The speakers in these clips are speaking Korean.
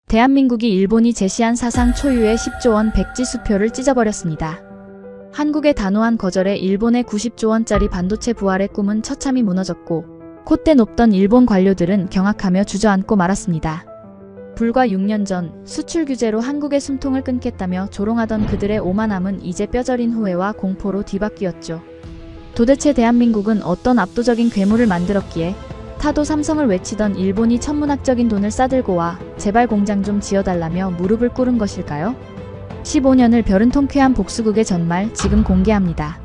대한민국이 일본이 제시한 사상 초유의 10조 원 백지 수표를 찢어버렸습니다. 한국의 단호한 거절에 일본의 90조 원짜리 반도체 부활의 꿈은 처참히 무너졌고 콧대 높던 일본 관료들은 경악하며 주저앉고 말았습니다. 불과 6년 전 수출 규제로 한국의 숨통을 끊겠다며 조롱하던 그들의 오만함은 이제 뼈저린 후회와 공포로 뒤바뀌었죠. 도대체 대한민국은 어떤 압도적인 괴물을 만들었기에 타도 삼성을 외치던 일본이 천문학적인 돈을 싸들고 와 제발 공장 좀 지어달라며 무릎을 꿇은 것일까요? 15년을 벼른 통쾌한 복수극의 전말 지금 공개합니다.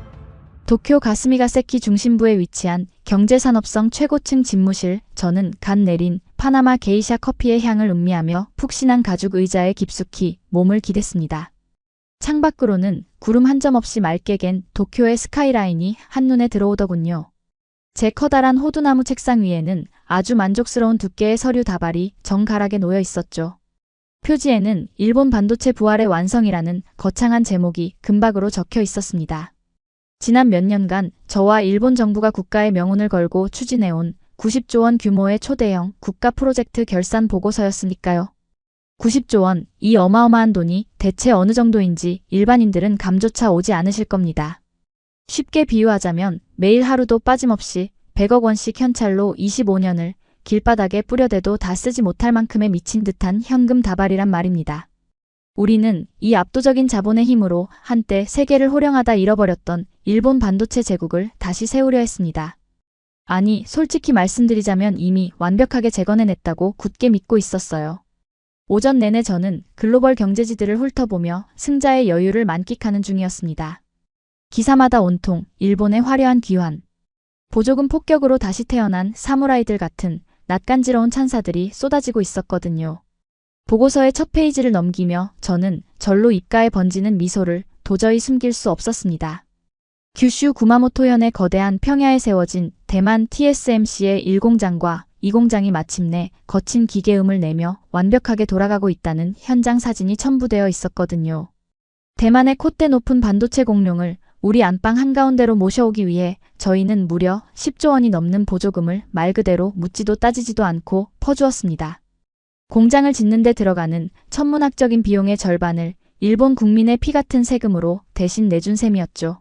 도쿄 가스미가세키 중심부에 위치한 경제산업성 최고층 집무실, 저는 갓 내린 파나마 게이샤 커피의 향을 음미하며 푹신한 가죽 의자에 깊숙이 몸을 기댔습니다. 창밖으로는 구름 한 점 없이 맑게 갠 도쿄의 스카이라인이 한눈에 들어오더군요. 제 커다란 호두나무 책상 위에는 아주 만족스러운 두께의 서류 다발이 정갈하게 놓여 있었죠. 표지에는 일본 반도체 부활의 완성이라는 거창한 제목이 금박으로 적혀 있었습니다. 지난 몇 년간 저와 일본 정부가 국가의 명운을 걸고 추진해온 90조 원 규모의 초대형 국가 프로젝트 결산 보고서였으니까요. 90조 원, 이 어마어마한 돈이 대체 어느 정도인지 일반인들은 감조차 오지 않으실 겁니다. 쉽게 비유하자면 매일 하루도 빠짐없이 100억 원씩 현찰로 25년을 길바닥에 뿌려대도 다 쓰지 못할 만큼의 미친 듯한 현금 다발이란 말입니다. 우리는 이 압도적인 자본의 힘으로 한때 세계를 호령하다 잃어버렸던 일본 반도체 제국을 다시 세우려 했습니다. 아니, 솔직히 말씀드리자면 이미 완벽하게 재건해냈다고 굳게 믿고 있었어요. 오전 내내 저는 글로벌 경제지들을 훑어보며 승자의 여유를 만끽하는 중이었습니다. 기사마다 온통 일본의 화려한 귀환, 보조금 폭격으로 다시 태어난 사무라이들 같은 낯간지러운 찬사들이 쏟아지고 있었거든요. 보고서의 첫 페이지를 넘기며 저는 절로 입가에 번지는 미소를 도저히 숨길 수 없었습니다. 규슈 구마모토현의 거대한 평야에 세워진 대만 TSMC의 1공장과 2공장이 마침내 거친 기계음을 내며 완벽하게 돌아가고 있다는 현장 사진이 첨부되어 있었거든요. 대만의 콧대 높은 반도체 공룡을 우리 안방 한가운데로 모셔오기 위해 저희는 무려 10조 원이 넘는 보조금을 말 그대로 묻지도 따지지도 않고 퍼주었습니다. 공장을 짓는 데 들어가는 천문학적인 비용의 절반을 일본 국민의 피 같은 세금으로 대신 내준 셈이었죠.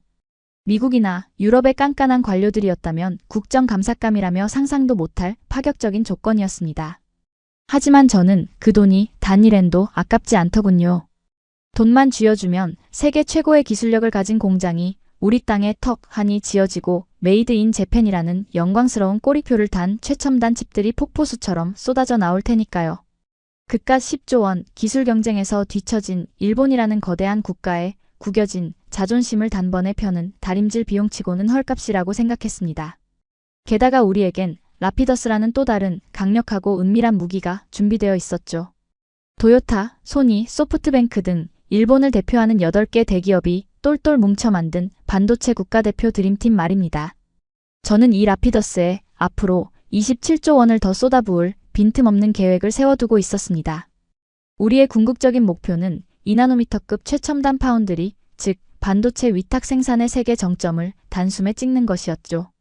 미국이나 유럽의 깐깐한 관료들이었다면 국정감삭감이라며 상상도 못할 파격적인 조건이었습니다. 하지만 저는 그 돈이 단일엔도 아깝지 않더군요. 돈만 쥐어주면 세계 최고의 기술력을 가진 공장이 우리 땅에 턱 하니 지어지고 메이드 인 재팬이라는 영광스러운 꼬리표를 단 최첨단 칩들이 폭포수처럼 쏟아져 나올 테니까요. 그깟 10조 원 기술 경쟁에서 뒤처진 일본이라는 거대한 국가에 구겨진 자존심을 단번에 펴는 다림질 비용치고는 헐값이라고 생각했습니다. 게다가 우리에겐 라피더스라는 또 다른 강력하고 은밀한 무기가 준비되어 있었죠. 도요타, 소니, 소프트뱅크 등 일본을 대표하는 8개 대기업이 똘똘 뭉쳐 만든 반도체 국가대표 드림팀 말입니다. 저는 이 라피더스에 앞으로 27조 원을 더 쏟아부을 빈틈없는 계획을 세워두고 있었습니다. 우리의 궁극적인 목표는 2나노미터급 최첨단 파운드리, 즉 반도체 위탁 생산의 세계 정점을 단숨에 찍는 것이었죠.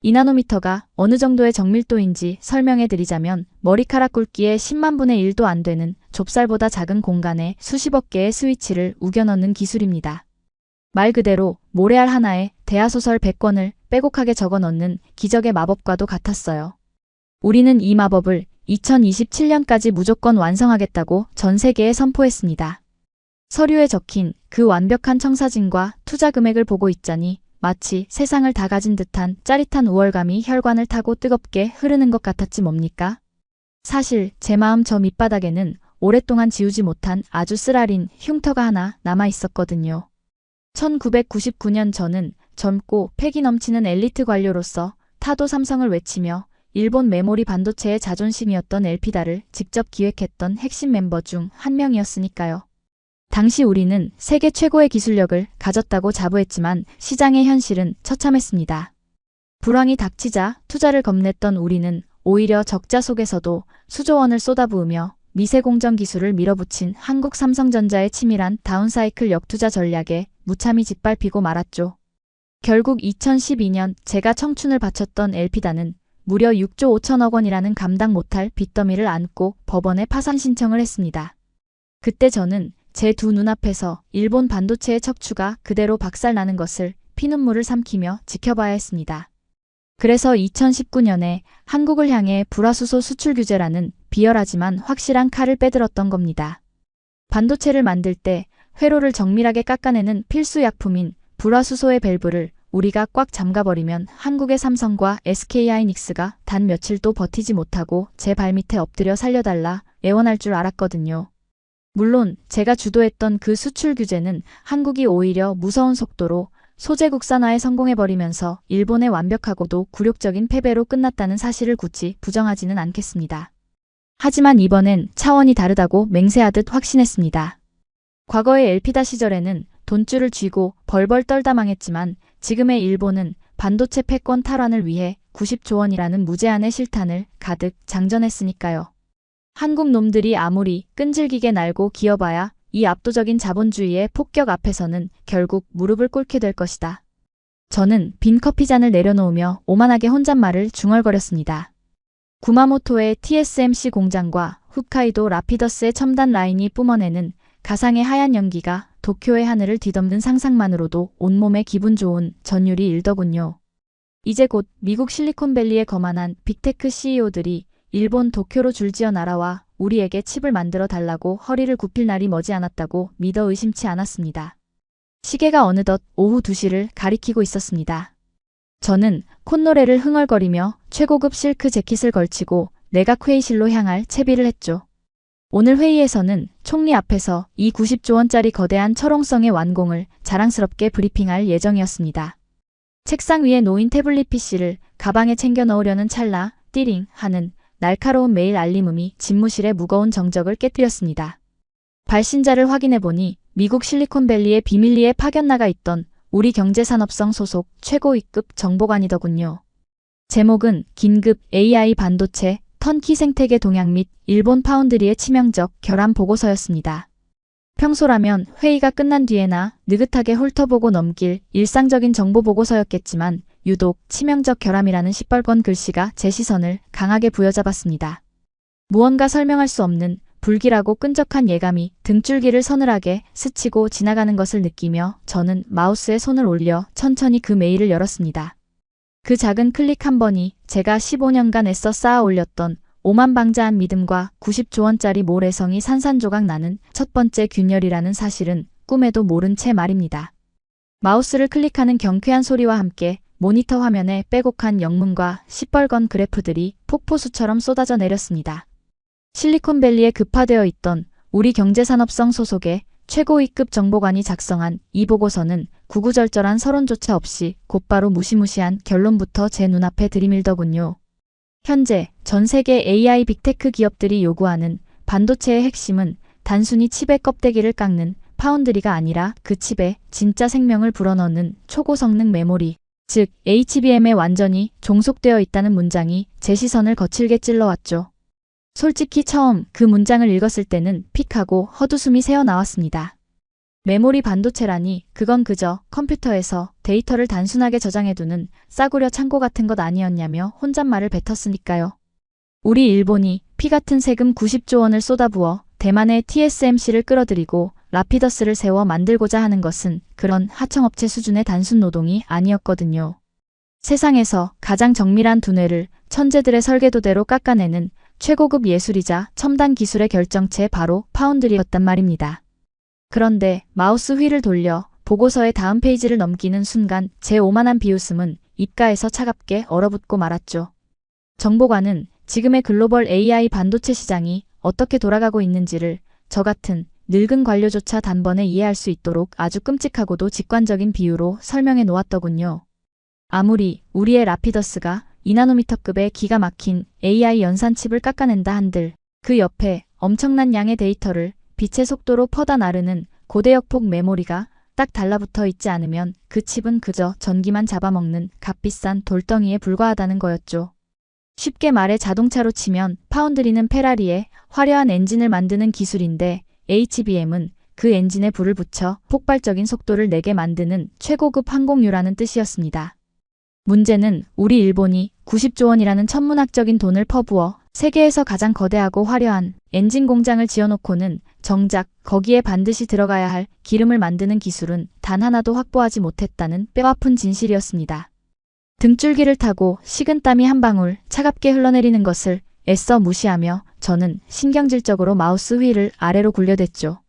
2나노미터가 어느 정도의 정밀도인지 설명해드리자면 머리카락 굵기의 10만 분의 1도 안 되는 좁쌀보다 작은 공간에 수십억 개의 스위치를 우겨 넣는 기술입니다. 말 그대로 모래알 하나에 대하소설 100권을 빼곡하게 적어 넣는 기적의 마법과도 같았어요. 우리는 이 마법을 2027년까지 무조건 완성하겠다고 전 세계에 선포했습니다. 서류에 적힌 그 완벽한 청사진과 투자 금액을 보고 있자니 마치 세상을 다 가진 듯한 짜릿한 우월감이 혈관을 타고 뜨겁게 흐르는 것 같았지 뭡니까? 사실 제 마음 저 밑바닥에는 오랫동안 지우지 못한 아주 쓰라린 흉터가 하나 남아 있었거든요. 1999년 저는 젊고 패기 넘치는 엘리트 관료로서 타도 삼성을 외치며 일본 메모리 반도체의 자존심이었던 엘피다를 직접 기획했던 핵심 멤버 중 한 명이었으니까요. 당시 우리는 세계 최고의 기술력을 가졌다고 자부했지만 시장의 현실은 처참했습니다. 불황이 닥치자 투자를 겁냈던 우리는 오히려 적자 속에서도 수조 원을 쏟아부으며 미세공정 기술을 밀어붙인 한국 삼성전자의 치밀한 다운사이클 역투자 전략에 무참히 짓밟히고 말았죠. 결국 2012년 제가 청춘을 바쳤던 엘피다는 무려 6조 5천억 원이라는 감당 못할 빚더미를 안고 법원에 파산 신청을 했습니다. 그때 저는 제 두 눈앞에서 일본 반도체의 척추가 그대로 박살나는 것을 피눈물을 삼키며 지켜봐야 했습니다. 그래서 2019년에 한국을 향해 불화수소 수출 규제라는 비열하지만 확실한 칼을 빼들었던 겁니다. 반도체를 만들 때 회로를 정밀하게 깎아내는 필수 약품인 불화수소의 밸브를 우리가 꽉 잠가버리면 한국의 삼성과 SK하이닉스가 단 며칠도 버티지 못하고 제 발밑에 엎드려 살려달라 애원할 줄 알았거든요. 물론 제가 주도했던 그 수출 규제는 한국이 오히려 무서운 속도로 소재 국산화에 성공해버리면서 일본의 완벽하고도 굴욕적인 패배로 끝났다는 사실을 굳이 부정하지는 않겠습니다. 하지만 이번엔 차원이 다르다고 맹세하듯 확신했습니다. 과거의 엘피다 시절에는 돈줄을 쥐고 벌벌 떨다 망했지만 지금의 일본은 반도체 패권 탈환을 위해 90조 원이라는 무제한의 실탄을 가득 장전했으니까요. 한국 놈들이 아무리 끈질기게 날고 기어봐야 이 압도적인 자본주의의 폭격 앞에서는 결국 무릎을 꿇게 될 것이다. 저는 빈 커피잔을 내려놓으며 오만하게 혼잣말을 중얼거렸습니다. 구마모토의 TSMC 공장과 홋카이도 라피더스의 첨단 라인이 뿜어내는 가상의 하얀 연기가 도쿄의 하늘을 뒤덮는 상상만으로도 온몸에 기분 좋은 전율이 일더군요. 이제 곧 미국 실리콘밸리에 거만한 빅테크 CEO들이 일본 도쿄로 줄지어 날아와 우리에게 칩을 만들어 달라고 허리를 굽힐 날이 머지않았다고 믿어 의심치 않았습니다. 시계가 어느덧 오후 2시를 가리키고 있었습니다. 저는 콧노래를 흥얼거리며 최고급 실크 재킷을 걸치고 내각 회의실로 향할 채비를 했죠. 오늘 회의에서는 총리 앞에서 이 90조 원짜리 거대한 철옹성의 완공을 자랑스럽게 브리핑할 예정이었습니다. 책상 위에 놓인 태블릿 PC를 가방에 챙겨 넣으려는 찰나 띠링 하는 날카로운 메일 알림음이 집무실의 무거운 정적을 깨뜨렸습니다. 발신자를 확인해보니 미국 실리콘밸리의 비밀리에 파견 나가 있던 우리 경제산업성 소속 최고위급 정보관이더군요. 제목은 긴급 AI 반도체 턴키 생태계 동향 및 일본 파운드리의 치명적 결함 보고서였습니다. 평소라면 회의가 끝난 뒤에나 느긋하게 훑어보고 넘길 일상적인 정보 보고서였겠지만 유독 치명적 결함이라는 시뻘건 글씨가 제 시선을 강하게 부여잡았습니다. 무언가 설명할 수 없는 불길하고 끈적한 예감이 등줄기를 서늘하게 스치고 지나가는 것을 느끼며 저는 마우스에 손을 올려 천천히 그 메일을 열었습니다. 그 작은 클릭 한 번이 제가 15년간 애써 쌓아 올렸던 오만방자한 믿음과 90조 원짜리 모래성이 산산조각 나는 첫 번째 균열이라는 사실은 꿈에도 모른 채 말입니다. 마우스를 클릭하는 경쾌한 소리와 함께 모니터 화면에 빼곡한 영문과 시뻘건 그래프들이 폭포수처럼 쏟아져 내렸습니다. 실리콘밸리에 급파되어 있던 우리 경제산업성 소속의 최고위급 정보관이 작성한 이 보고서는 구구절절한 서론조차 없이 곧바로 무시무시한 결론부터 제 눈앞에 들이밀더군요. 현재 전 세계 AI 빅테크 기업들이 요구하는 반도체의 핵심은 단순히 칩의 껍데기를 깎는 파운드리가 아니라 그 칩에 진짜 생명을 불어넣는 초고성능 메모리, 즉 HBM에 완전히 종속되어 있다는 문장이 제 시선을 거칠게 찔러왔죠. 솔직히 처음 그 문장을 읽었을 때는 픽하고 헛웃음이 새어나왔습니다. 메모리 반도체라니 그건 그저 컴퓨터에서 데이터를 단순하게 저장해두는 싸구려 창고 같은 것 아니었냐며 혼잣말을 뱉었으니까요. 우리 일본이 피 같은 세금 90조 원을 쏟아부어 대만의 TSMC를 끌어들이고 라피더스를 세워 만들고자 하는 것은 그런 하청업체 수준의 단순 노동이 아니었거든요. 세상에서 가장 정밀한 두뇌를 천재들의 설계도대로 깎아내는 최고급 예술이자 첨단 기술의 결정체 바로 파운드리였단 말입니다. 그런데 마우스 휠을 돌려 보고서의 다음 페이지를 넘기는 순간 제 오만한 비웃음은 입가에서 차갑게 얼어붙고 말았죠. 정보관은 지금의 글로벌 AI 반도체 시장이 어떻게 돌아가고 있는지를 저 같은 늙은 관료조차 단번에 이해할 수 있도록 아주 끔찍하고도 직관적인 비유로 설명해 놓았더군요. 아무리 우리의 라피더스가 2나노미터급의 기가 막힌 AI 연산칩을 깎아낸다 한들 그 옆에 엄청난 양의 데이터를 빛의 속도로 퍼다 나르는 고대역폭 메모리가 딱 달라붙어 있지 않으면 그 칩은 그저 전기만 잡아먹는 값비싼 돌덩이에 불과하다는 거였죠. 쉽게 말해 자동차로 치면 파운드리는 페라리의 화려한 엔진을 만드는 기술인데 HBM은 그 엔진에 불을 붙여 폭발적인 속도를 내게 만드는 최고급 항공유라는 뜻이었습니다. 문제는 우리 일본이 90조 원이라는 천문학적인 돈을 퍼부어 세계에서 가장 거대하고 화려한 엔진 공장을 지어놓고는 정작 거기에 반드시 들어가야 할 기름을 만드는 기술은 단 하나도 확보하지 못했다는 뼈아픈 진실이었습니다. 등줄기를 타고 식은땀이 한 방울 차갑게 흘러내리는 것을 애써 무시하며 저는 신경질적으로 마우스 휠을 아래로 굴려댔죠.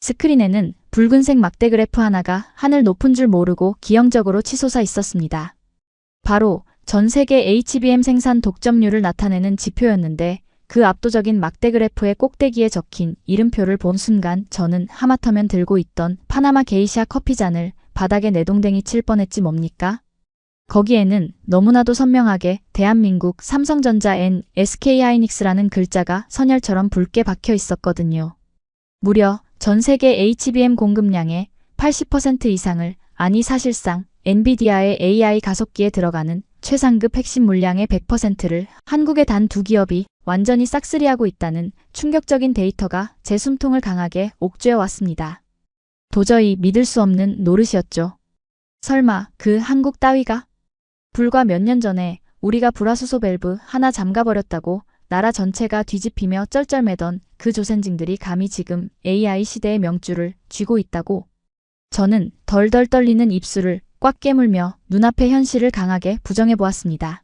스크린에는 붉은색 막대 그래프 하나가 하늘 높은 줄 모르고 기형적으로 치솟아 있었습니다. 바로 전 세계 HBM 생산 독점률을 나타내는 지표였는데 그 압도적인 막대 그래프의 꼭대기에 적힌 이름표를 본 순간 저는 하마터면 들고 있던 파나마 게이샤 커피잔을 바닥에 내동댕이 칠 뻔했지 뭡니까? 거기에는 너무나도 선명하게 대한민국 삼성전자 N SK하이닉스라는 글자가 선열처럼 붉게 박혀 있었거든요. 무려 전 세계 HBM 공급량의 80% 이상을, 아니 사실상 엔비디아의 AI 가속기에 들어가는 최상급 핵심 물량의 100%를 한국의 단 두 기업이 완전히 싹쓸이하고 있다는 충격적인 데이터가 제 숨통을 강하게 옥죄어 왔습니다. 도저히 믿을 수 없는 노릇이었죠. 설마 그 한국 따위가? 불과 몇 년 전에 우리가 불화수소 밸브 하나 잠가버렸다고 나라 전체가 뒤집히며 쩔쩔매던 그 조센징들이 감히 지금 AI 시대의 명줄을 쥐고 있다고. 저는 덜덜 떨리는 입술을 꽉 깨물며 눈앞의 현실을 강하게 부정해보았습니다.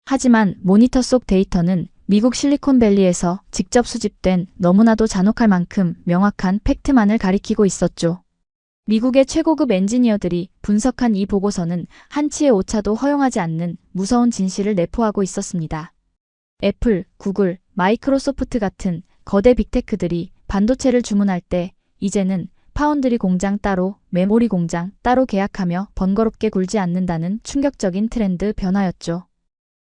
하지만 모니터 속 데이터는 미국 실리콘밸리에서 직접 수집된 너무나도 잔혹할 만큼 명확한 팩트만을 가리키고 있었죠. 미국의 최고급 엔지니어들이 분석한 이 보고서는 한치의 오차도 허용하지 않는 무서운 진실을 내포하고 있었습니다. 애플, 구글, 마이크로소프트 같은 거대 빅테크들이 반도체를 주문할 때 이제는 파운드리 공장 따로, 메모리 공장 따로 계약하며 번거롭게 굴지 않는다는 충격적인 트렌드 변화였죠.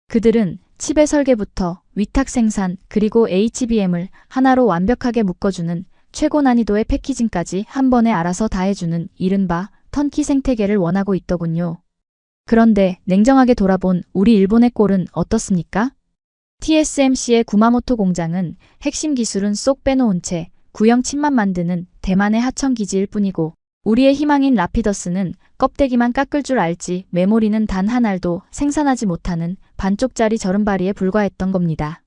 그들은 칩의 설계부터 위탁 생산 그리고 HBM을 하나로 완벽하게 묶어주는 최고 난이도의 패키징까지 한 번에 알아서 다 해주는 이른바 턴키 생태계를 원하고 있더군요. 그런데 냉정하게 돌아본 우리 일본의 꼴은 어떻습니까? TSMC의 구마모토 공장은 핵심 기술은 쏙 빼놓은 채 구형 칩만 만드는 대만의 하청기지일 뿐이고 우리의 희망인 라피더스는 껍데기만 깎을 줄 알지 메모리는 단 한 알도 생산하지 못하는 반쪽짜리 저름바리에 불과했던 겁니다.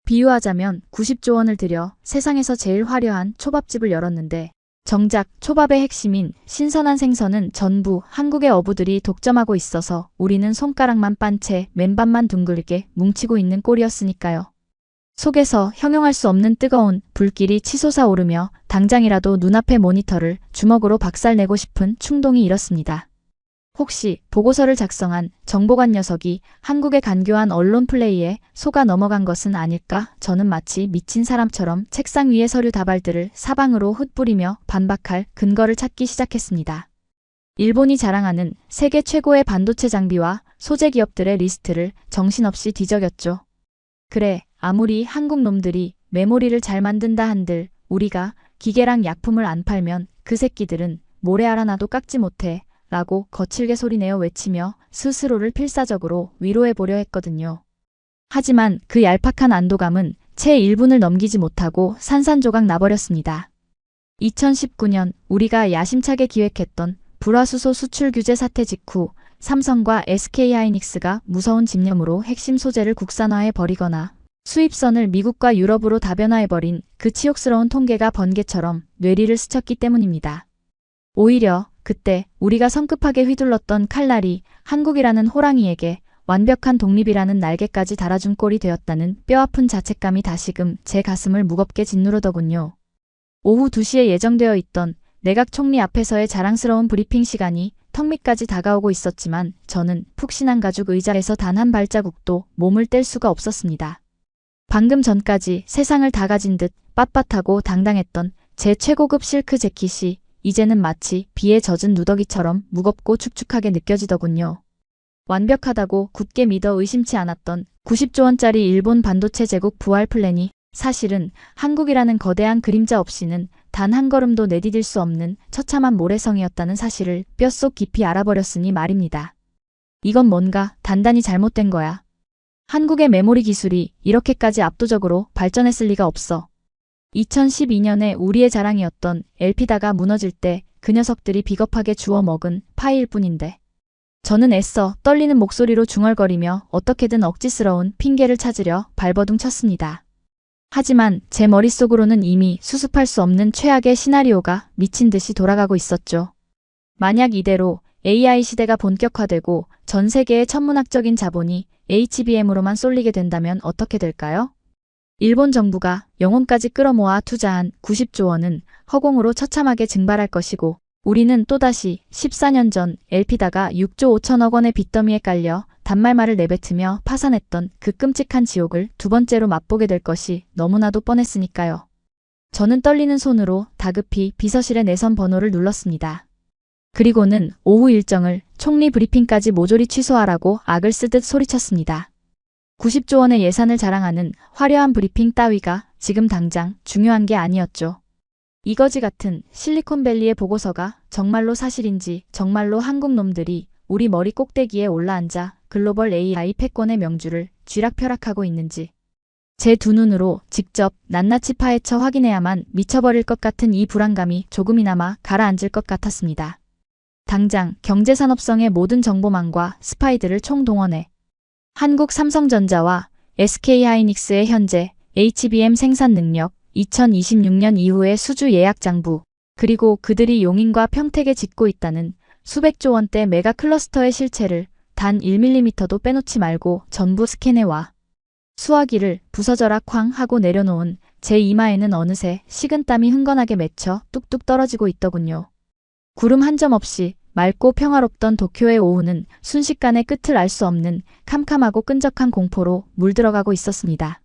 비유하자면 90조 원을 들여 세상에서 제일 화려한 초밥집을 열었는데 정작 초밥의 핵심인 신선한 생선은 전부 한국의 어부들이 독점하고 있어서 우리는 손가락만 빤 채 맨밥만 둥글게 뭉치고 있는 꼴이었으니까요. 속에서 형용할 수 없는 뜨거운 불길이 치솟아 오르며 당장이라도 눈앞의 모니터를 주먹으로 박살내고 싶은 충동이 일었습니다. 혹시 보고서를 작성한 정보관 녀석이 한국의 간교한 언론 플레이에 속아 넘어간 것은 아닐까? 저는 마치 미친 사람처럼 책상 위의 서류 다발들을 사방으로 흩뿌리며 반박할 근거를 찾기 시작했습니다. 일본이 자랑하는 세계 최고의 반도체 장비와 소재 기업들의 리스트를 정신없이 뒤적였죠. 그래, 아무리 한국 놈들이 메모리를 잘 만든다 한들 우리가 기계랑 약품을 안 팔면 그 새끼들은 모래 알아나도 깎지 못해 라고 거칠게 소리내어 외치며 스스로를 필사적으로 위로해보려 했거든요. 하지만 그 얄팍한 안도감은 채 1분을 넘기지 못하고 산산조각 나버렸습니다. 2019년 우리가 야심차게 기획했던 불화수소 수출 규제 사태 직후 삼성과 SK하이닉스가 무서운 집념으로 핵심 소재를 국산화해버리거나 수입선을 미국과 유럽으로 다변화해버린 그 치욕스러운 통계가 번개처럼 뇌리를 스쳤기 때문입니다. 오히려 그때 우리가 성급하게 휘둘렀던 칼날이 한국이라는 호랑이에게 완벽한 독립이라는 날개까지 달아준 꼴이 되었다는 뼈아픈 자책감이 다시금 제 가슴을 무겁게 짓누르더군요. 오후 2시에 예정되어 있던 내각 총리 앞에서의 자랑스러운 브리핑 시간이 턱 밑까지 다가오고 있었지만 저는 푹신한 가죽 의자에서 단 한 발자국도 몸을 뗄 수가 없었습니다. 방금 전까지 세상을 다 가진 듯 빳빳하고 당당했던 제 최고급 실크 재킷이 이제는 마치 비에 젖은 누더기처럼 무겁고 축축하게 느껴지더군요. 완벽하다고 굳게 믿어 의심치 않았던 90조 원짜리 일본 반도체 제국 부활 플랜이 사실은 한국이라는 거대한 그림자 없이는 단 한 걸음도 내디딜 수 없는 처참한 모래성이었다는 사실을 뼛속 깊이 알아버렸으니 말입니다. 이건 뭔가 단단히 잘못된 거야. 한국의 메모리 기술이 이렇게까지 압도적으로 발전했을 리가 없어. 2012년에 우리의 자랑이었던 엘피다가 무너질 때 그 녀석들이 비겁하게 주워 먹은 파이일 뿐인데. 저는 애써 떨리는 목소리로 중얼거리며 어떻게든 억지스러운 핑계를 찾으려 발버둥 쳤습니다. 하지만 제 머릿속으로는 이미 수습할 수 없는 최악의 시나리오가 미친 듯이 돌아가고 있었죠. 만약 이대로 AI 시대가 본격화되고 전 세계의 천문학적인 자본이 HBM으로만 쏠리게 된다면 어떻게 될까요? 일본 정부가 영혼까지 끌어모아 투자한 90조 원은 허공으로 처참하게 증발할 것이고 우리는 또다시 14년 전 엘피다가 6조 5천억 원의 빚더미에 깔려 단말말을 내뱉으며 파산했던 그 끔찍한 지옥을 두 번째로 맛보게 될 것이 너무나도 뻔했으니까요. 저는 떨리는 손으로 다급히 비서실의 내선 번호를 눌렀습니다. 그리고는 오후 일정을 총리 브리핑까지 모조리 취소하라고 악을 쓰듯 소리쳤습니다. 90조 원의 예산을 자랑하는 화려한 브리핑 따위가 지금 당장 중요한 게 아니었죠. 이거지 같은 실리콘밸리의 보고서가 정말로 사실인지, 정말로 한국 놈들이 우리 머리 꼭대기에 올라앉아 글로벌 AI 패권의 명주를 쥐락펴락하고 있는지 제 두 눈으로 직접 낱낱이 파헤쳐 확인해야만 미쳐버릴 것 같은 이 불안감이 조금이나마 가라앉을 것 같았습니다. 당장 경제산업성의 모든 정보망과 스파이들을 총동원해 한국 삼성전자와 SK하이닉스의 현재 HBM 생산 능력, 2026년 이후의 수주 예약 장부, 그리고 그들이 용인과 평택에 짓고 있다는 수백조 원대 메가 클러스터의 실체를 단 1mm도 빼놓지 말고 전부 스캔해와. 수화기를 부서져라 쾅 하고 내려놓은 제 이마에는 어느새 식은땀이 흥건하게 맺혀 뚝뚝 떨어지고 있더군요. 구름 한 점 없이 맑고 평화롭던 도쿄의 오후는 순식간에 끝을 알 수 없는 캄캄하고 끈적한 공포로 물들어가고 있었습니다.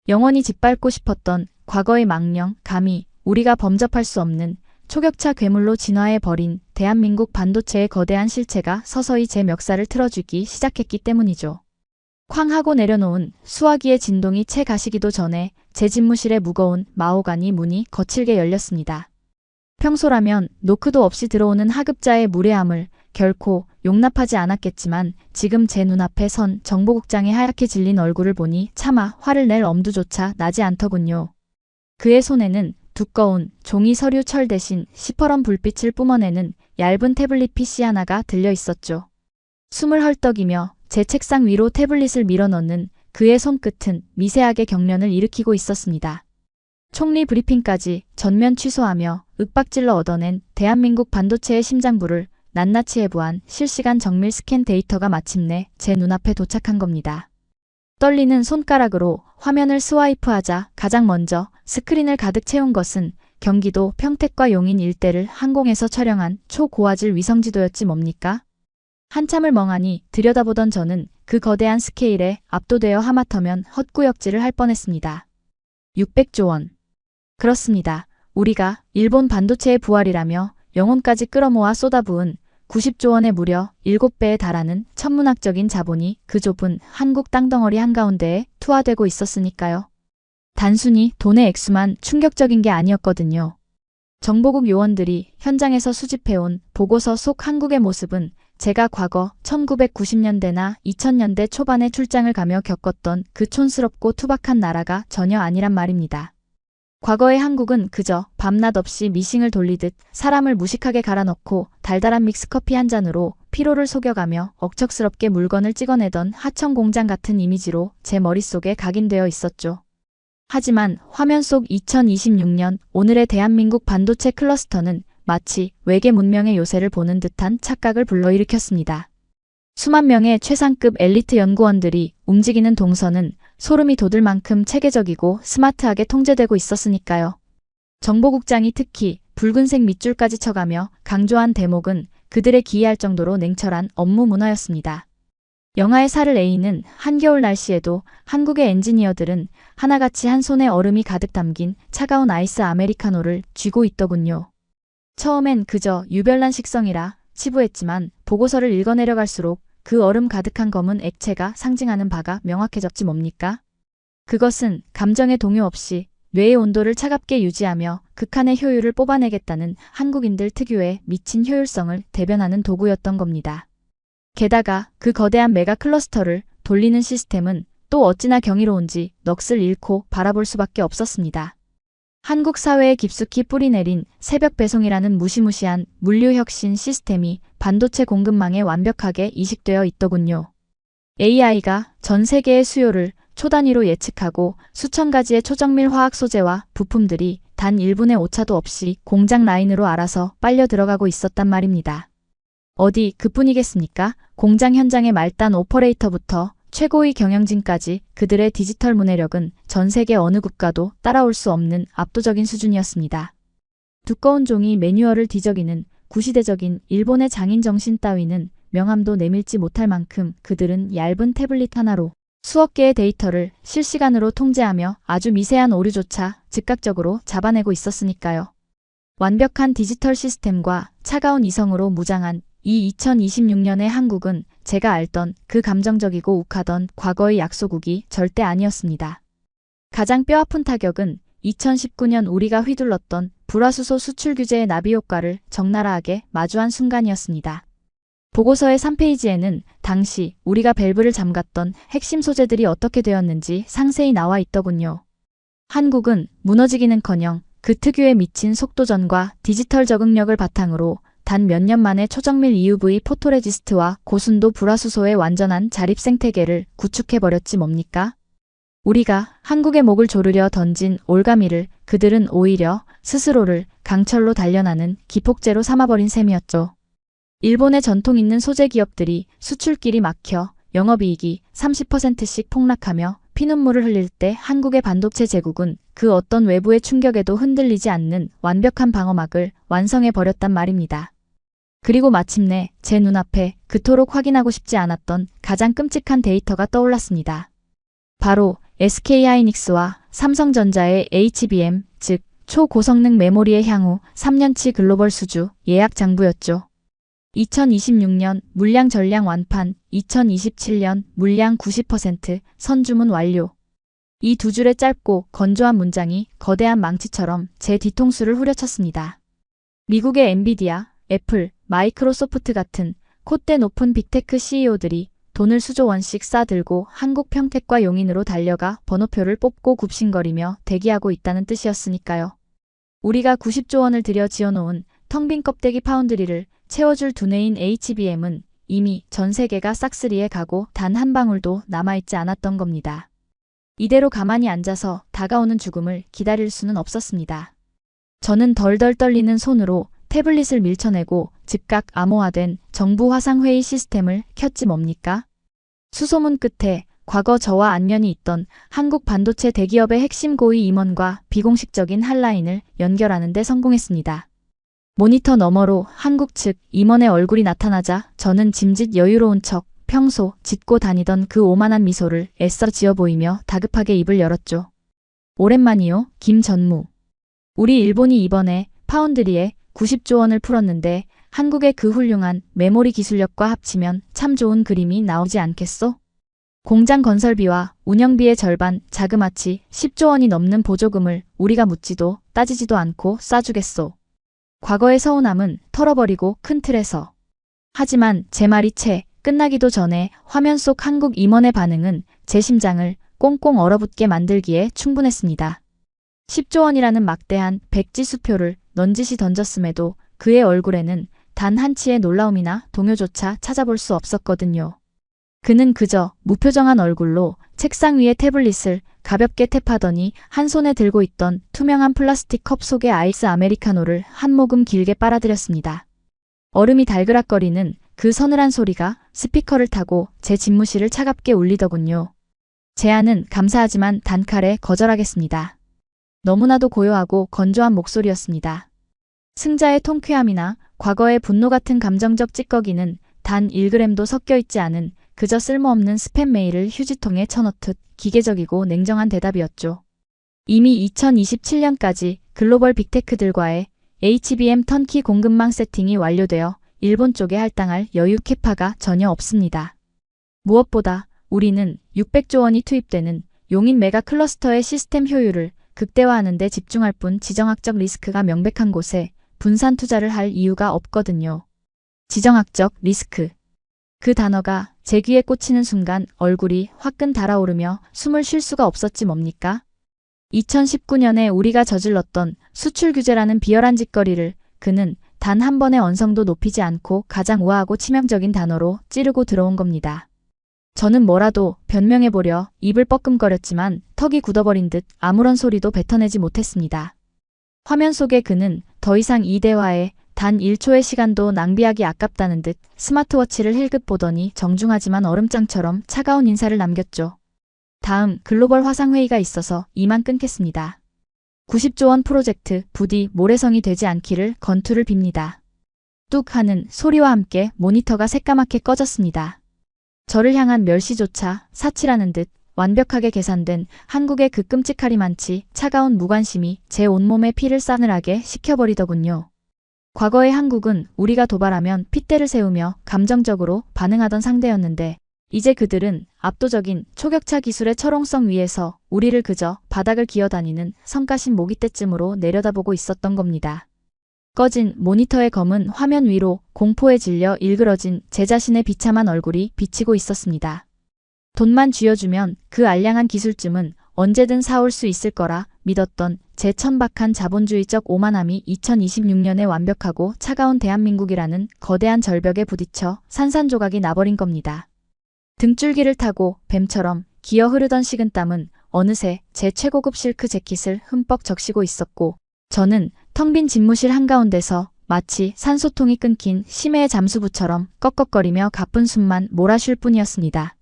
영원히 짓밟고 싶었던 과거의 망령, 감히 우리가 범접할 수 없는 초격차 괴물로 진화해버린 대한민국 반도체의 거대한 실체가 서서히 제 멱살을 틀어주기 시작했기 때문이죠. 쾅 하고 내려놓은 수화기의 진동이 채 가시기도 전에 제 집무실의 무거운 마호가니 문이 거칠게 열렸습니다. 평소라면 노크도 없이 들어오는 하급자의 무례함을 결코 용납하지 않았겠지만 지금 제 눈앞에 선 정보국장의 하얗게 질린 얼굴을 보니 차마 화를 낼 엄두조차 나지 않더군요. 그의 손에는 두꺼운 종이 서류 철 대신 시퍼런 불빛을 뿜어내는 얇은 태블릿 PC 하나가 들려 있었죠. 숨을 헐떡이며 제 책상 위로 태블릿을 밀어넣는 그의 손끝은 미세하게 경련을 일으키고 있었습니다. 총리 브리핑까지 전면 취소하며 윽박질러 얻어낸 대한민국 반도체의 심장부를 낱낱이 해부한 실시간 정밀 스캔 데이터가 마침내 제 눈앞에 도착한 겁니다. 떨리는 손가락으로 화면을 스와이프하자 가장 먼저 스크린을 가득 채운 것은 경기도 평택과 용인 일대를 항공에서 촬영한 초고화질 위성지도였지 뭡니까? 한참을 멍하니 들여다보던 저는 그 거대한 스케일에 압도되어 하마터면 헛구역질을 할 뻔했습니다. 600조 원. 그렇습니다. 우리가 일본 반도체의 부활이라며 영혼까지 끌어모아 쏟아부은 90조 원에 무려 7배에 달하는 천문학적인 자본이 그 좁은 한국 땅덩어리 한가운데에 투하되고 있었으니까요. 단순히 돈의 액수만 충격적인 게 아니었거든요. 정보국 요원들이 현장에서 수집해온 보고서 속 한국의 모습은 제가 과거 1990년대나 2000년대 초반에 출장을 가며 겪었던 그 촌스럽고 투박한 나라가 전혀 아니란 말입니다. 과거의 한국은 그저 밤낮 없이 미싱을 돌리듯 사람을 무식하게 갈아넣고 달달한 믹스커피 한 잔으로 피로를 속여가며 억척스럽게 물건을 찍어내던 하청 공장 같은 이미지로 제 머릿속에 각인되어 있었죠. 하지만 화면 속 2026년 오늘의 대한민국 반도체 클러스터는 마치 외계 문명의 요새를 보는 듯한 착각을 불러일으켰습니다. 수만 명의 최상급 엘리트 연구원들이 움직이는 동선은 소름이 돋을 만큼 체계적이고 스마트하게 통제되고 있었으니까요. 정보국장이 특히 붉은색 밑줄까지 쳐가며 강조한 대목은 그들의 기이할 정도로 냉철한 업무 문화였습니다. 영하의 살을 에이는 한겨울 날씨에도 한국의 엔지니어들은 하나같이 한 손에 얼음이 가득 담긴 차가운 아이스 아메리카노를 쥐고 있더군요. 처음엔 그저 유별난 식성이라 치부했지만 보고서를 읽어내려갈수록 그 얼음 가득한 검은 액체가 상징하는 바가 명확해졌지 뭡니까? 그것은 감정의 동요 없이 뇌의 온도를 차갑게 유지하며 극한의 효율을 뽑아내겠다는 한국인들 특유의 미친 효율성을 대변하는 도구였던 겁니다. 게다가 그 거대한 메가 클러스터를 돌리는 시스템은 또 어찌나 경이로운지 넋을 잃고 바라볼 수밖에 없었습니다. 한국 사회에 깊숙이 뿌리내린 새벽 배송이라는 무시무시한 물류혁신 시스템이 반도체 공급망에 완벽하게 이식되어 있더군요. AI가 전 세계의 수요를 초 단위로 예측하고 수천 가지의 초정밀 화학 소재와 부품들이 단 1분의 오차도 없이 공장 라인으로 알아서 빨려 들어가고 있었단 말입니다. 어디 그뿐이겠습니까? 공장 현장의 말단 오퍼레이터부터 최고의 경영진까지 그들의 디지털 문해력은 전 세계 어느 국가도 따라올 수 없는 압도적인 수준이었습니다. 두꺼운 종이 매뉴얼을 뒤적이는 구시대적인 일본의 장인 정신 따위는 명함도 내밀지 못할 만큼 그들은 얇은 태블릿 하나로 수억 개의 데이터를 실시간으로 통제하며 아주 미세한 오류조차 즉각적으로 잡아내고 있었으니까요. 완벽한 디지털 시스템과 차가운 이성으로 무장한 이 2026년의 한국은 제가 알던 그 감정적이고 욱하던 과거의 약소국이 절대 아니었습니다. 가장 뼈아픈 타격은 2019년 우리가 휘둘렀던 불화수소 수출 규제의 나비 효과를 적나라하게 마주한 순간이었습니다. 보고서의 3페이지에는 당시 우리가 밸브를 잠갔던 핵심 소재들이 어떻게 되었는지 상세히 나와 있더군요. 한국은 무너지기는커녕 그 특유의 미친 속도전과 디지털 적응력을 바탕으로 단 몇 년 만에 초정밀 EUV 포토레지스트와 고순도 불화수소의 완전한 자립 생태계를 구축해버렸지 뭡니까? 우리가 한국의 목을 조르려 던진 올가미를 그들은 오히려 스스로를 강철로 단련하는 기폭제로 삼아버린 셈이었죠. 일본의 전통 있는 소재 기업들이 수출길이 막혀 영업이익이 30%씩 폭락하며 피눈물을 흘릴 때 한국의 반도체 제국은 그 어떤 외부의 충격에도 흔들리지 않는 완벽한 방어막을 완성해버렸단 말입니다. 그리고 마침내 제 눈앞에 그토록 확인하고 싶지 않았던 가장 끔찍한 데이터가 떠올랐습니다. 바로 SK하이닉스와 삼성전자의 HBM, 즉 초고성능 메모리의 향후 3년치 글로벌 수주 예약 장부였죠. 2026년 물량 전량 완판, 2027년 물량 90% 선주문 완료. 이 두 줄의 짧고 건조한 문장이 거대한 망치처럼 제 뒤통수를 후려쳤습니다. 미국의 엔비디아, 애플, 마이크로소프트 같은 콧대 높은 빅테크 CEO들이 돈을 수조 원씩 싸들고 한국 평택과 용인으로 달려가 번호표를 뽑고 굽신거리며 대기하고 있다는 뜻이었으니까요. 우리가 90조 원을 들여 지어놓은 텅 빈 껍데기 파운드리를 채워줄 두뇌인 HBM은 이미 전 세계가 싹쓸이에 가고 단 한 방울도 남아있지 않았던 겁니다. 이대로 가만히 앉아서 다가오는 죽음을 기다릴 수는 없었습니다. 저는 덜덜 떨리는 손으로 태블릿을 밀쳐내고 즉각 암호화된 정부 화상회의 시스템을 켰지 뭡니까? 수소문 끝에 과거 저와 안면이 있던 한국 반도체 대기업의 핵심 고위 임원과 비공식적인 한라인을 연결하는 데 성공했습니다. 모니터 너머로 한국 측 임원의 얼굴이 나타나자 저는 짐짓 여유로운 척 평소 짓고 다니던 그 오만한 미소를 애써 지어 보이며 다급하게 입을 열었죠. 오랜만이요, 김 전무. 우리 일본이 이번에 파운드리에 90조 원을 풀었는데 한국의 그 훌륭한 메모리 기술력과 합치면 참 좋은 그림이 나오지 않겠소? 공장 건설비와 운영비의 절반 자그마치 10조 원이 넘는 보조금을 우리가 묻지도 따지지도 않고 쏴주겠소. 과거의 서운함은 털어버리고 큰 틀에서. 하지만 제 말이 채 끝나기도 전에 화면 속 한국 임원의 반응은 제 심장을 꽁꽁 얼어붙게 만들기에 충분했습니다. 10조 원이라는 막대한 백지 수표를 넌지시 던졌음에도 그의 얼굴에는 단 한치의 놀라움이나 동요조차 찾아볼 수 없었거든요. 그는 그저 무표정한 얼굴로 책상 위에 태블릿을 가볍게 탭하더니 한 손에 들고 있던 투명한 플라스틱 컵 속의 아이스 아메리카노를 한 모금 길게 빨아들였습니다. 얼음이 달그락거리는 그 서늘한 소리가 스피커를 타고 제 집무실을 차갑게 울리더군요. 제안은 감사하지만 단칼에 거절하겠습니다. 너무나도 고요하고 건조한 목소리였습니다. 승자의 통쾌함이나 과거의 분노 같은 감정적 찌꺼기는 단 1g도 섞여 있지 않은 그저 쓸모없는 스팸 메일을 휴지통에 쳐넣듯 기계적이고 냉정한 대답이었죠. 이미 2027년까지 글로벌 빅테크들과의 HBM 턴키 공급망 세팅이 완료되어 일본 쪽에 할당할 여유 캐파가 전혀 없습니다. 무엇보다 우리는 600조 원이 투입되는 용인 메가 클러스터의 시스템 효율을 극대화하는 데 집중할 뿐 지정학적 리스크가 명백한 곳에 분산 투자를 할 이유가 없거든요. 지정학적 리스크. 그 단어가 제 귀에 꽂히는 순간 얼굴이 화끈 달아오르며 숨을 쉴 수가 없었지 뭡니까? 2019년에 우리가 저질렀던 수출 규제라는 비열한 짓거리를 그는 단 한 번의 언성도 높이지 않고 가장 우아하고 치명적인 단어로 찌르고 들어온 겁니다. 저는 뭐라도 변명해보려 입을 뻐끔거렸지만 턱이 굳어버린 듯 아무런 소리도 뱉어내지 못했습니다. 화면 속의 그는 더 이상 이 대화에 단 1초의 시간도 낭비하기 아깝다는 듯 스마트워치를 힐끗 보더니 정중하지만 얼음장처럼 차가운 인사를 남겼죠. 다음 글로벌 화상회의가 있어서 이만 끊겠습니다. 90조 원 프로젝트 부디 모래성이 되지 않기를 건투를 빕니다. 뚝 하는 소리와 함께 모니터가 새까맣게 꺼졌습니다. 저를 향한 멸시조차 사치라는 듯 완벽하게 계산된 한국의 그 끔찍하리만치 차가운 무관심이 제 온몸에 피를 싸늘하게 식혀버리더군요. 과거의 한국은 우리가 도발하면 핏대를 세우며 감정적으로 반응하던 상대였는데 이제 그들은 압도적인 초격차 기술의 철옹성 위에서 우리를 그저 바닥을 기어다니는 성가신 모기떼쯤으로 내려다보고 있었던 겁니다. 꺼진 모니터의 검은 화면 위로 공포에 질려 일그러진 제 자신의 비참한 얼굴이 비치고 있었습니다. 돈만 쥐어주면 그 알량한 기술쯤은 언제든 사올 수 있을 거라 믿었던 제 천박한 자본주의적 오만함이 2026년에 완벽하고 차가운 대한민국이라는 거대한 절벽에 부딪혀 산산조각이 나버린 겁니다. 등줄기를 타고 뱀처럼 기어 흐르던 식은땀은 어느새 제 최고급 실크 재킷을 흠뻑 적시고 있었고 저는 텅 빈 집무실 한가운데서 마치 산소통이 끊긴 심해의 잠수부처럼 꺽꺽거리며 가쁜 숨만 몰아쉴 뿐이었습니다.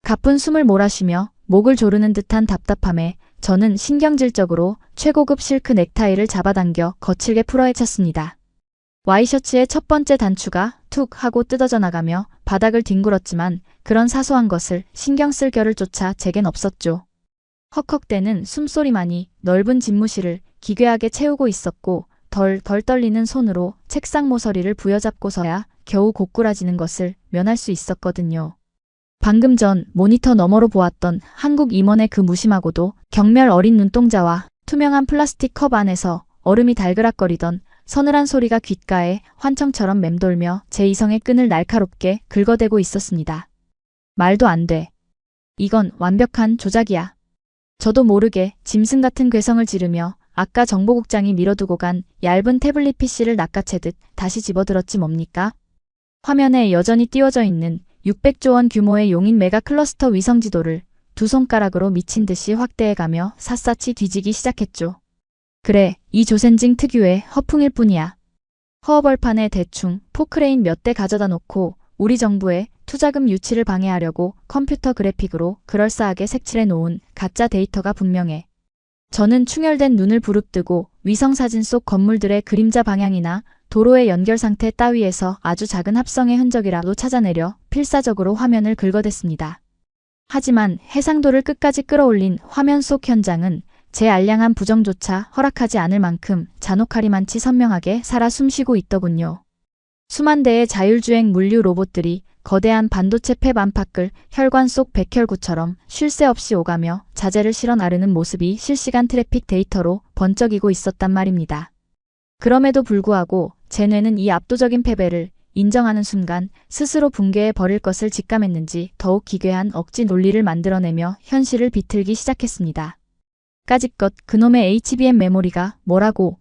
가쁜 숨을 몰아쉬며 목을 조르는 듯한 답답함에 저는 신경질적으로 최고급 실크 넥타이를 잡아당겨 거칠게 풀어헤쳤습니다. 와이셔츠의 첫 번째 단추가 툭 하고 뜯어져 나가며 바닥을 뒹굴었지만 그런 사소한 것을 신경 쓸 겨를 조차 제겐 없었죠. 헉헉대는 숨소리만이 넓은 집무실을 기괴하게 채우고 있었고 덜덜 떨리는 손으로 책상 모서리를 부여잡고서야 겨우 고꾸라지는 것을 면할 수 있었거든요. 방금 전 모니터 너머로 보았던 한국 임원의 그 무심하고도 경멸 어린 눈동자와 투명한 플라스틱 컵 안에서 얼음이 달그락거리던 서늘한 소리가 귓가에 환청처럼 맴돌며 제 이성의 끈을 날카롭게 긁어대고 있었습니다. 말도 안 돼. 이건 완벽한 조작이야. 저도 모르게 짐승 같은 괴성을 지르며 아까 정보국장이 밀어두고 간 얇은 태블릿 PC를 낚아채듯 다시 집어들었지 뭡니까? 화면에 여전히 띄워져 있는 600조 원 규모의 용인 메가 클러스터 위성지도를 두 손가락으로 미친 듯이 확대해가며 샅샅이 뒤지기 시작했죠. 그래, 이 조센징 특유의 허풍일 뿐이야. 허허벌판에 대충 포크레인 몇 대 가져다 놓고 우리 정부의 투자금 유치를 방해하려고 컴퓨터 그래픽으로 그럴싸하게 색칠해 놓은 가짜 데이터가 분명해. 저는 충혈된 눈을 부릅뜨고 위성사진 속 건물들의 그림자 방향이나 도로의 연결 상태 따위에서 아주 작은 합성의 흔적이라도 찾아내려 필사적으로 화면을 긁어댔습니다. 하지만 해상도를 끝까지 끌어올린 화면 속 현장은 제 알량한 부정조차 허락하지 않을 만큼 잔혹하리만치 선명하게 살아 숨쉬고 있더군요. 수만 대의 자율주행 물류 로봇들이 거대한 반도체 팹 안팎을 혈관 속 백혈구처럼 쉴 새 없이 오가며 자재를 실어 나르는 모습이 실시간 트래픽 데이터로 번쩍이고 있었단 말입니다. 그럼에도 불구하고 제 뇌는 이 압도적인 패배를 인정하는 순간 스스로 붕괴해 버릴 것을 직감했는지 더욱 기괴한 억지 논리를 만들어내며 현실을 비틀기 시작했습니다. 까짓것 그놈의 HBM 메모리가 뭐라고?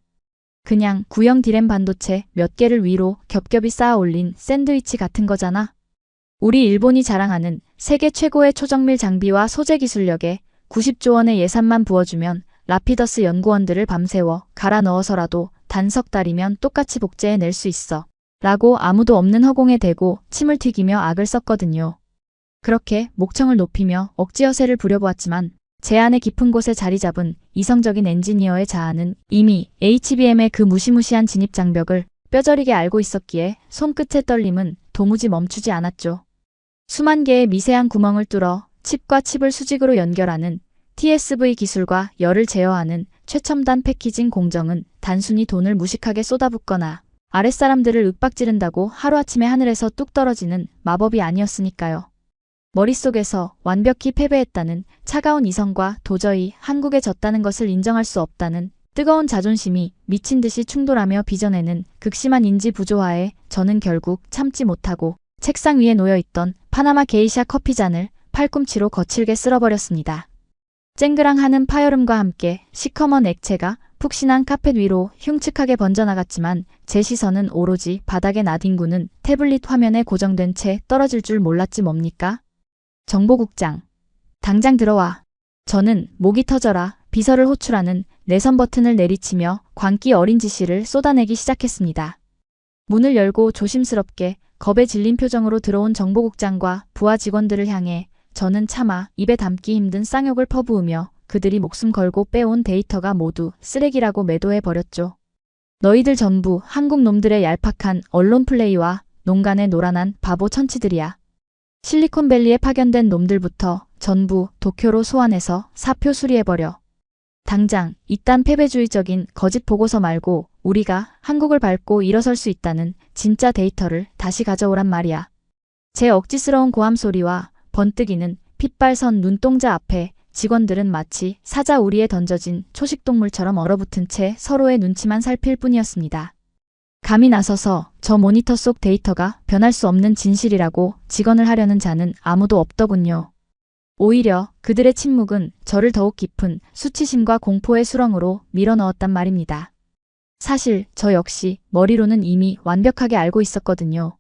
그냥 구형 디램 반도체 몇 개를 위로 겹겹이 쌓아 올린 샌드위치 같은 거잖아. 우리 일본이 자랑하는 세계 최고의 초정밀 장비와 소재 기술력에 90조 원의 예산만 부어주면 라피더스 연구원들을 밤새워 갈아 넣어서라도 단 석 달이면 똑같이 복제해낼 수 있어. 라고 아무도 없는 허공에 대고 침을 튀기며 악을 썼거든요. 그렇게 목청을 높이며 억지 여세를 부려보았지만 제 안의 깊은 곳에 자리 잡은 이성적인 엔지니어의 자아는 이미 HBM의 그 무시무시한 진입 장벽을 뼈저리게 알고 있었기에 손끝의 떨림은 도무지 멈추지 않았죠. 수만 개의 미세한 구멍을 뚫어 칩과 칩을 수직으로 연결하는 TSV 기술과 열을 제어하는 최첨단 패키징 공정은 단순히 돈을 무식하게 쏟아붓거나 아랫사람들을 윽박지른다고 하루아침에 하늘에서 뚝 떨어지는 마법이 아니었으니까요. 머릿속에서 완벽히 패배했다는 차가운 이성과 도저히 한국에 졌다는 것을 인정할 수 없다는 뜨거운 자존심이 미친 듯이 충돌하며 빚어내는 극심한 인지 부조화에 저는 결국 참지 못하고 책상 위에 놓여있던 파나마 게이샤 커피잔을 팔꿈치로 거칠게 쓸어버렸습니다. 쨍그랑하는 파열음과 함께 시커먼 액체가 푹신한 카펫 위로 흉측하게 번져나갔지만 제 시선은 오로지 바닥에 나뒹구는 태블릿 화면에 고정된 채 떨어질 줄 몰랐지 뭡니까? 정보국장. 당장 들어와. 저는 목이 터져라 비서를 호출하는 내선 버튼을 내리치며 광기 어린 지시를 쏟아내기 시작했습니다. 문을 열고 조심스럽게 겁에 질린 표정으로 들어온 정보국장과 부하 직원들을 향해 저는 차마 입에 담기 힘든 쌍욕을 퍼부으며 그들이 목숨 걸고 빼온 데이터가 모두 쓰레기라고 매도해버렸죠. 너희들 전부 한국 놈들의 얄팍한 언론 플레이와 농간의 노란한 바보 천치들이야. 실리콘밸리에 파견된 놈들부터 전부 도쿄로 소환해서 사표 수리해버려. 당장 이딴 패배주의적인 거짓 보고서 말고 우리가 한국을 밟고 일어설 수 있다는 진짜 데이터를 다시 가져오란 말이야. 제 억지스러운 고함 소리와 번뜩이는 핏발선 눈동자 앞에 직원들은 마치 사자우리에 던져진 초식동물처럼 얼어붙은 채 서로의 눈치만 살필 뿐이었습니다. 감히 나서서 저 모니터 속 데이터가 변할 수 없는 진실이라고 직언을 하려는 자는 아무도 없더군요. 오히려 그들의 침묵은 저를 더욱 깊은 수치심과 공포의 수렁으로 밀어넣었단 말입니다. 사실 저 역시 머리로는 이미 완벽하게 알고 있었거든요.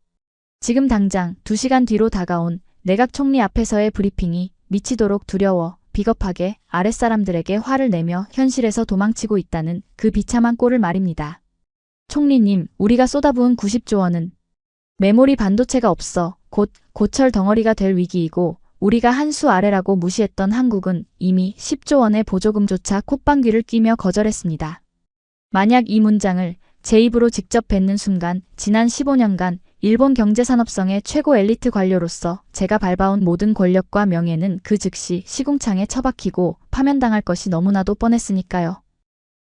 지금 당장 2시간 뒤로 다가온 내각 총리 앞에서의 브리핑이 미치도록 두려워 비겁하게 아랫사람들에게 화를 내며 현실에서 도망치고 있다는 그 비참한 꼴을 말입니다. 총리님, 우리가 쏟아부은 90조 원은 메모리 반도체가 없어 곧 고철 덩어리가 될 위기이고 우리가 한 수 아래라고 무시했던 한국은 이미 10조 원의 보조금조차 콧방귀를 뀌며 거절했습니다. 만약 이 문장을 제 입으로 직접 뱉는 순간 지난 15년간 일본 경제산업성의 최고 엘리트 관료로서 제가 밟아온 모든 권력과 명예는 그 즉시 시궁창에 처박히고 파면당할 것이 너무나도 뻔했으니까요.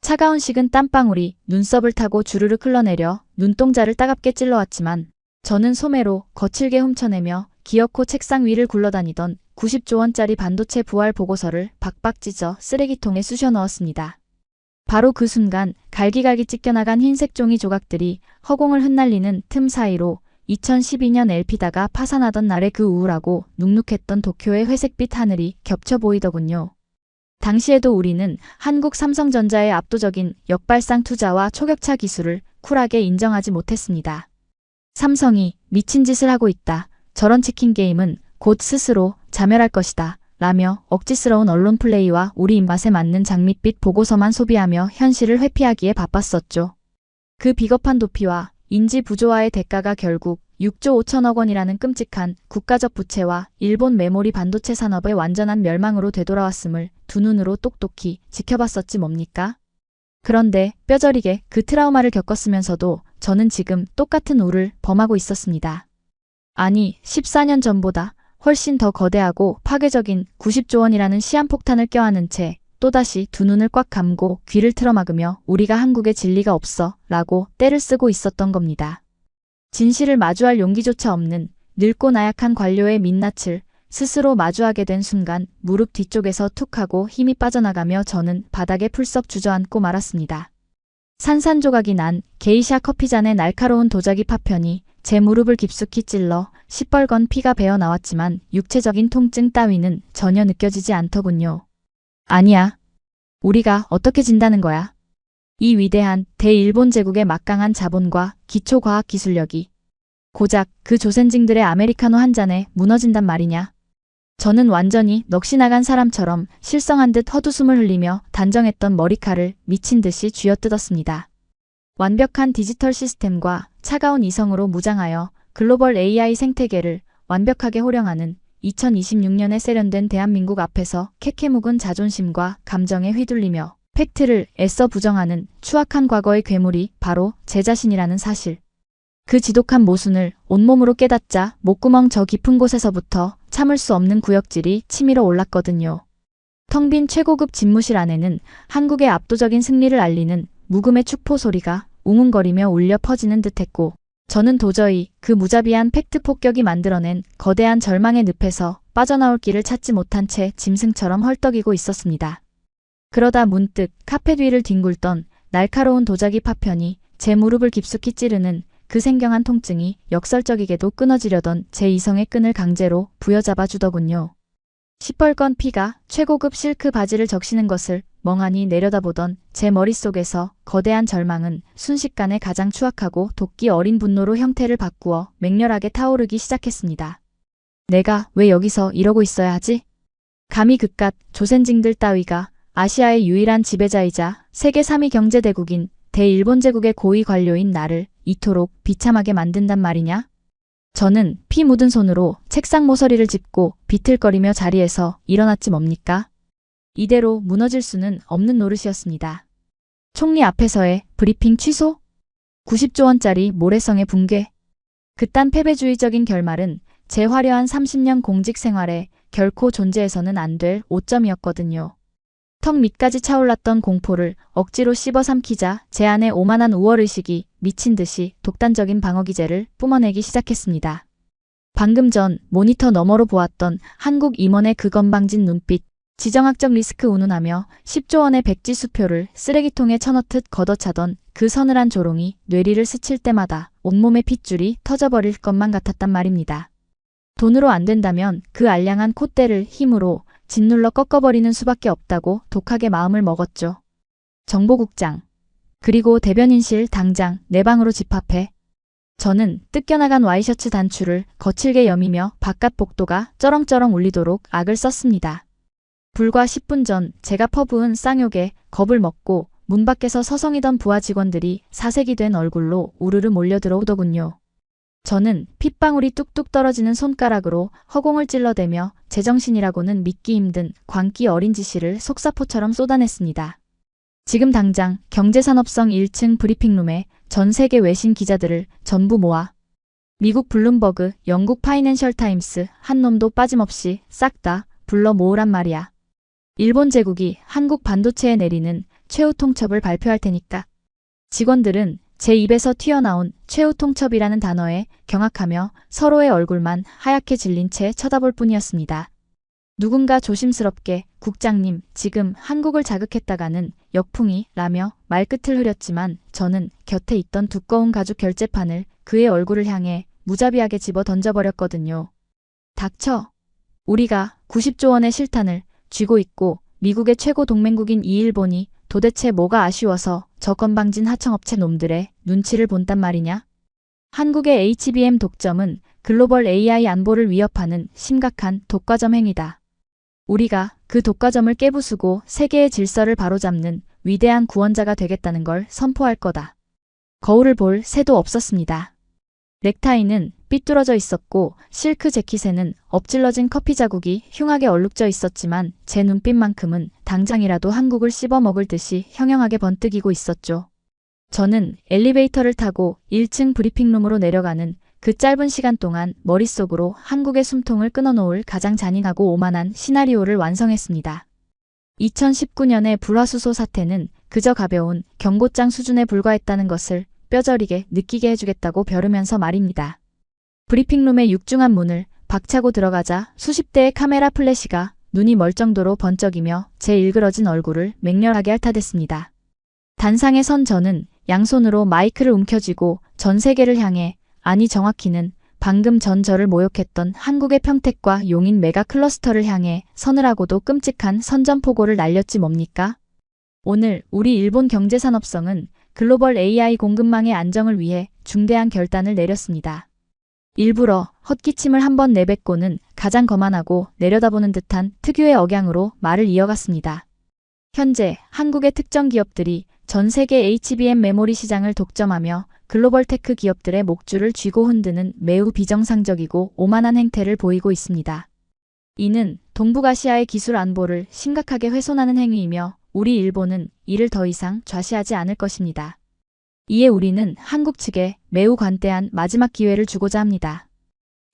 차가운 식은 땀방울이 눈썹을 타고 주르륵 흘러내려 눈동자를 따갑게 찔러왔지만 저는 소매로 거칠게 훔쳐내며 기어코 책상 위를 굴러다니던 90조 원짜리 반도체 부활 보고서를 박박 찢어 쓰레기통에 쑤셔 넣었습니다. 바로 그 순간 갈기갈기 찢겨나간 흰색 종이 조각들이 허공을 흩날리는 틈 사이로 2012년 엘피다가 파산하던 날의 그 우울하고 눅눅했던 도쿄의 회색빛 하늘이 겹쳐 보이더군요. 당시에도 우리는 한국 삼성전자의 압도적인 역발상 투자와 초격차 기술을 쿨하게 인정하지 못했습니다. 삼성이 미친 짓을 하고 있다. 저런 치킨 게임은 곧 스스로 자멸할 것이다. 라며 억지스러운 언론 플레이와 우리 입맛에 맞는 장밋빛 보고서만 소비하며 현실을 회피하기에 바빴었죠. 그 비겁한 도피와 인지 부조화의 대가가 결국 6조 5천억 원이라는 끔찍한 국가적 부채와 일본 메모리 반도체 산업의 완전한 멸망으로 되돌아왔음을 두 눈으로 똑똑히 지켜봤었지 뭡니까? 그런데 뼈저리게 그 트라우마를 겪었으면서도 저는 지금 똑같은 우를 범하고 있었습니다. 아니, 14년 전보다 훨씬 더 거대하고 파괴적인 90조 원이라는 시한폭탄을 껴안은 채 또다시 두 눈을 꽉 감고 귀를 틀어막으며 우리가 한국에 진리가 없어 라고 떼를 쓰고 있었던 겁니다. 진실을 마주할 용기조차 없는 늙고 나약한 관료의 민낯을 스스로 마주하게 된 순간 무릎 뒤쪽에서 툭 하고 힘이 빠져나가며 저는 바닥에 풀썩 주저앉고 말았습니다. 산산조각이 난 게이샤 커피잔의 날카로운 도자기 파편이 제 무릎을 깊숙이 찔러 시뻘건 피가 배어 나왔지만 육체적인 통증 따위는 전혀 느껴지지 않더군요. 아니야. 우리가 어떻게 진다는 거야? 이 위대한 대일본 제국의 막강한 자본과 기초과학 기술력이 고작 그 조센징들의 아메리카노 한 잔에 무너진단 말이냐? 저는 완전히 넋이 나간 사람처럼 실성한 듯 헛웃음을 흘리며 단정했던 머리칼을 미친 듯이 쥐어뜯었습니다. 완벽한 디지털 시스템과 차가운 이성으로 무장하여 글로벌 AI 생태계를 완벽하게 호령하는 2026년에 세련된 대한민국 앞에서 캐캐묵은 자존심과 감정에 휘둘리며 팩트를 애써 부정하는 추악한 과거의 괴물이 바로 제 자신이라는 사실. 그 지독한 모순을 온몸으로 깨닫자 목구멍 저 깊은 곳에서부터 참을 수 없는 구역질이 치밀어 올랐거든요. 텅 빈 최고급 집무실 안에는 한국의 압도적인 승리를 알리는 묵음의 축포 소리가 웅웅거리며 울려 퍼지는 듯했고 저는 도저히 그 무자비한 팩트 폭격이 만들어낸 거대한 절망의 늪에서 빠져나올 길을 찾지 못한 채 짐승처럼 헐떡이고 있었습니다. 그러다 문득 카펫 위를 뒹굴던 날카로운 도자기 파편이 제 무릎을 깊숙이 찌르는 그 생경한 통증이 역설적이게도 끊어지려던 제 이성의 끈을 강제로 부여잡아 주더군요. 시뻘건 피가 최고급 실크 바지를 적시는 것을 멍하니 내려다보던 제 머릿속에서 거대한 절망은 순식간에 가장 추악하고 도끼 어린 분노로 형태를 바꾸어 맹렬하게 타오르기 시작했습니다. 내가 왜 여기서 이러고 있어야 하지? 감히 그깟 조센징들 따위가 아시아의 유일한 지배자이자 세계 3위 경제대국인 대일본 제국의 고위 관료인 나를 이토록 비참하게 만든단 말이냐? 저는 피 묻은 손으로 책상 모서리를 짚고 비틀거리며 자리에서 일어났지 뭡니까? 이대로 무너질 수는 없는 노릇이었습니다. 총리 앞에서의 브리핑 취소? 90조 원짜리 모래성의 붕괴? 그딴 패배주의적인 결말은 제 화려한 30년 공직 생활에 결코 존재해서는 안 될 오점이었거든요. 턱 밑까지 차올랐던 공포를 억지로 씹어 삼키자 제 안에 오만한 우월의식이 미친 듯이 독단적인 방어기제를 뿜어내기 시작했습니다. 방금 전 모니터 너머로 보았던 한국 임원의 그 건방진 눈빛, 지정학적 리스크 운운하며 10조 원의 백지 수표를 쓰레기통에 쳐넣듯 걷어차던 그 서늘한 조롱이 뇌리를 스칠 때마다 온몸의 핏줄이 터져버릴 것만 같았단 말입니다. 돈으로 안 된다면 그 알량한 콧대를 힘으로 짓눌러 꺾어버리는 수밖에 없다고 독하게 마음을 먹었죠. 정보국장, 그리고 대변인실 당장 내 방으로 집합해. 저는 뜯겨나간 와이셔츠 단추를 거칠게 여미며 바깥 복도가 쩌렁쩌렁 울리도록 악을 썼습니다. 불과 10분 전 제가 퍼부은 쌍욕에 겁을 먹고 문 밖에서 서성이던 부하 직원들이 사색이 된 얼굴로 우르르 몰려들어오더군요. 저는 핏방울이 뚝뚝 떨어지는 손가락으로 허공을 찔러대며 제정신이라고는 믿기 힘든 광기 어린 지시를 속사포처럼 쏟아냈습니다. 지금 당장 경제산업성 1층 브리핑룸에 전 세계 외신 기자들을 전부 모아 미국 블룸버그, 영국 파이낸셜 타임스 한 놈도 빠짐없이 싹 다 불러 모으란 말이야. 일본 제국이 한국 반도체에 내리는 최후 통첩을 발표할 테니까. 직원들은 제 입에서 튀어나온 최후 통첩이라는 단어에 경악하며 서로의 얼굴만 하얗게 질린 채 쳐다볼 뿐이었습니다. 누군가 조심스럽게 국장님, 지금 한국을 자극했다가는 역풍이 라며 말끝을 흐렸지만 저는 곁에 있던 두꺼운 가죽 결제판을 그의 얼굴을 향해 무자비하게 집어 던져버렸거든요. 닥쳐. 우리가 90조 원의 실탄을 쥐고 있고 미국의 최고 동맹국인 이 일본이 도대체 뭐가 아쉬워서 저 건방진 하청업체 놈들의 눈치를 본단 말이냐? 한국의 HBM 독점은 글로벌 AI 안보를 위협하는 심각한 독과점 행위다. 우리가 그 독과점을 깨부수고 세계의 질서를 바로잡는 위대한 구원자가 되겠다는 걸 선포할 거다. 거울을 볼 새도 없었습니다. 넥타이는 삐뚤어져 있었고 실크 재킷에는 엎질러진 커피 자국이 흉하게 얼룩져 있었지만 제 눈빛만큼은 당장이라도 한국을 씹어먹을 듯이 형형하게 번뜩이고 있었죠. 저는 엘리베이터를 타고 1층 브리핑룸으로 내려가는 그 짧은 시간 동안 머릿속으로 한국의 숨통을 끊어놓을 가장 잔인하고 오만한 시나리오를 완성했습니다. 2019년의 불화수소 사태는 그저 가벼운 경고장 수준에 불과했다는 것을 뼈저리게 느끼게 해주겠다고 벼르면서 말입니다. 브리핑룸의 육중한 문을 박차고 들어가자 수십 대의 카메라 플래시가 눈이 멀 정도로 번쩍이며 제 일그러진 얼굴을 맹렬하게 핥아댔습니다. 단상에 선 저는 양손으로 마이크를 움켜쥐고 전 세계를 향해, 아니 정확히는 방금 전 저를 모욕했던 한국의 평택과 용인 메가 클러스터를 향해 서늘하고도 끔찍한 선전포고를 날렸지 뭡니까? 오늘 우리 일본 경제산업성은 글로벌 AI 공급망의 안정을 위해 중대한 결단을 내렸습니다. 일부러 헛기침을 한번 내뱉고는 가장 거만하고 내려다보는 듯한 특유의 억양으로 말을 이어갔습니다. 현재 한국의 특정 기업들이 전 세계 HBM 메모리 시장을 독점하며 글로벌 테크 기업들의 목줄을 쥐고 흔드는 매우 비정상적이고 오만한 행태를 보이고 있습니다. 이는 동북아시아의 기술 안보를 심각하게 훼손하는 행위이며 우리 일본은 이를 더 이상 좌시하지 않을 것입니다. 이에 우리는 한국 측에 매우 관대한 마지막 기회를 주고자 합니다.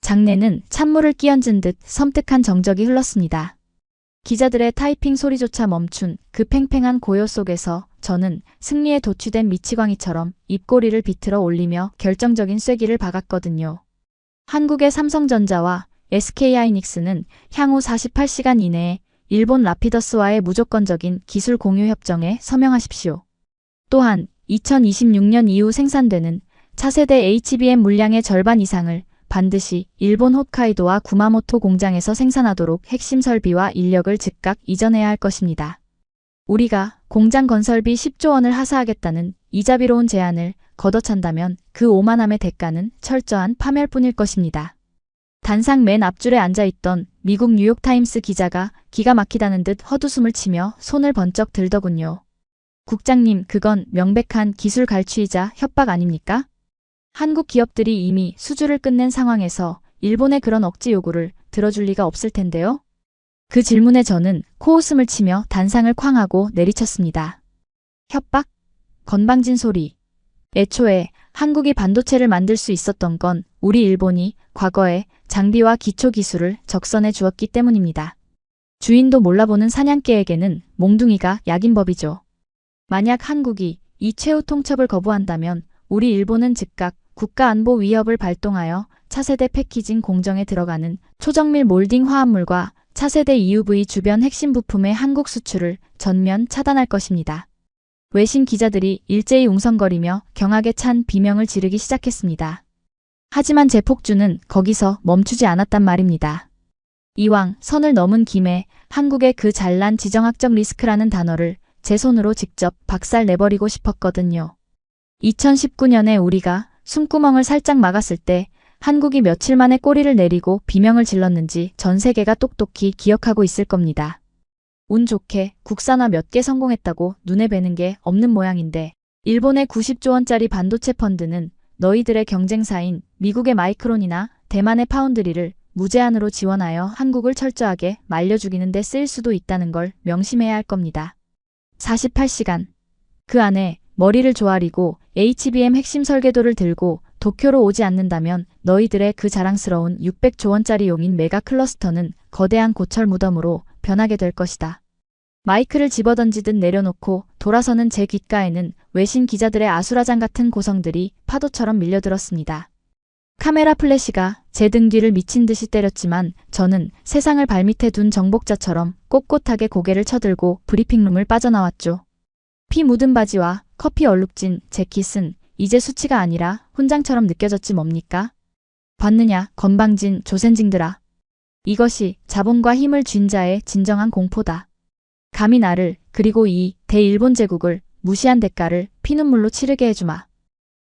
장내는 찬물을 끼얹은 듯 섬뜩한 정적이 흘렀습니다. 기자들의 타이핑 소리조차 멈춘 그 팽팽한 고요 속에서 저는 승리에 도취된 미치광이처럼 입꼬리를 비틀어 올리며 결정적인 쐐기를 박았거든요. 한국의 삼성전자와 SK하이닉스는 향후 48시간 이내에 일본 라피더스와의 무조건적인 기술 공유 협정에 서명하십시오. 또한 2026년 이후 생산되는 차세대 HBM 물량의 절반 이상을 반드시 일본 홋카이도와 구마모토 공장에서 생산하도록 핵심 설비와 인력을 즉각 이전해야 할 것입니다. 우리가 공장 건설비 10조 원을 하사하겠다는 이자비로운 제안을 걷어찬다면 그 오만함의 대가는 철저한 파멸뿐일 것입니다. 단상 맨 앞줄에 앉아있던 미국 뉴욕타임스 기자가 기가 막히다는 듯 헛웃음을 치며 손을 번쩍 들더군요. 국장님, 그건 명백한 기술 갈취이자 협박 아닙니까? 한국 기업들이 이미 수주를 끝낸 상황에서 일본의 그런 억지 요구를 들어줄 리가 없을 텐데요. 그 질문에 저는 코웃음을 치며 단상을 쾅 하고 내리쳤습니다. 협박? 건방진 소리. 애초에 한국이 반도체를 만들 수 있었던 건 우리 일본이 과거에 장비와 기초 기술을 적선해 주었기 때문입니다. 주인도 몰라보는 사냥개에게는 몽둥이가 약인 법이죠. 만약 한국이 이 최후 통첩을 거부한다면 우리 일본은 즉각 국가안보 위협을 발동하여 차세대 패키징 공정에 들어가는 초정밀 몰딩 화합물과 차세대 EUV 주변 핵심 부품의 한국 수출을 전면 차단할 것입니다. 외신 기자들이 일제히 웅성거리며 경악에 찬 비명을 지르기 시작했습니다. 하지만 제 폭주는 거기서 멈추지 않았단 말입니다. 이왕 선을 넘은 김에 한국의 그 잘난 지정학적 리스크라는 단어를 제 손으로 직접 박살 내버리고 싶었거든요. 2019년에 우리가 숨구멍을 살짝 막았을 때 한국이 며칠 만에 꼬리를 내리고 비명을 질렀는지 전 세계가 똑똑히 기억하고 있을 겁니다. 운 좋게 국산화 몇 개 성공했다고 눈에 뵈는 게 없는 모양인데 일본의 90조 원짜리 반도체 펀드는 너희들의 경쟁사인 미국의 마이크론이나 대만의 파운드리를 무제한으로 지원하여 한국을 철저하게 말려 죽이는 데 쓰일 수도 있다는 걸 명심해야 할 겁니다. 48시간. 그 안에 머리를 조아리고 HBM 핵심 설계도를 들고 도쿄로 오지 않는다면 너희들의 그 자랑스러운 600조 원짜리 용인 메가 클러스터는 거대한 고철 무덤으로 변하게 될 것이다. 마이크를 집어던지듯 내려놓고 돌아서는 제 귓가에는 외신 기자들의 아수라장 같은 고성들이 파도처럼 밀려들었습니다. 카메라 플래시가 제 등 뒤를 미친 듯이 때렸지만 저는 세상을 발밑에 둔 정복자처럼 꼿꼿하게 고개를 쳐들고 브리핑룸을 빠져나왔죠. 피 묻은 바지와 커피 얼룩진 재킷은 이제 수치가 아니라 훈장처럼 느껴졌지 뭡니까? 봤느냐 건방진 조센징들아. 이것이 자본과 힘을 쥔 자의 진정한 공포다. 감히 나를 그리고 이 대일본 제국을 무시한 대가를 피눈물로 치르게 해주마.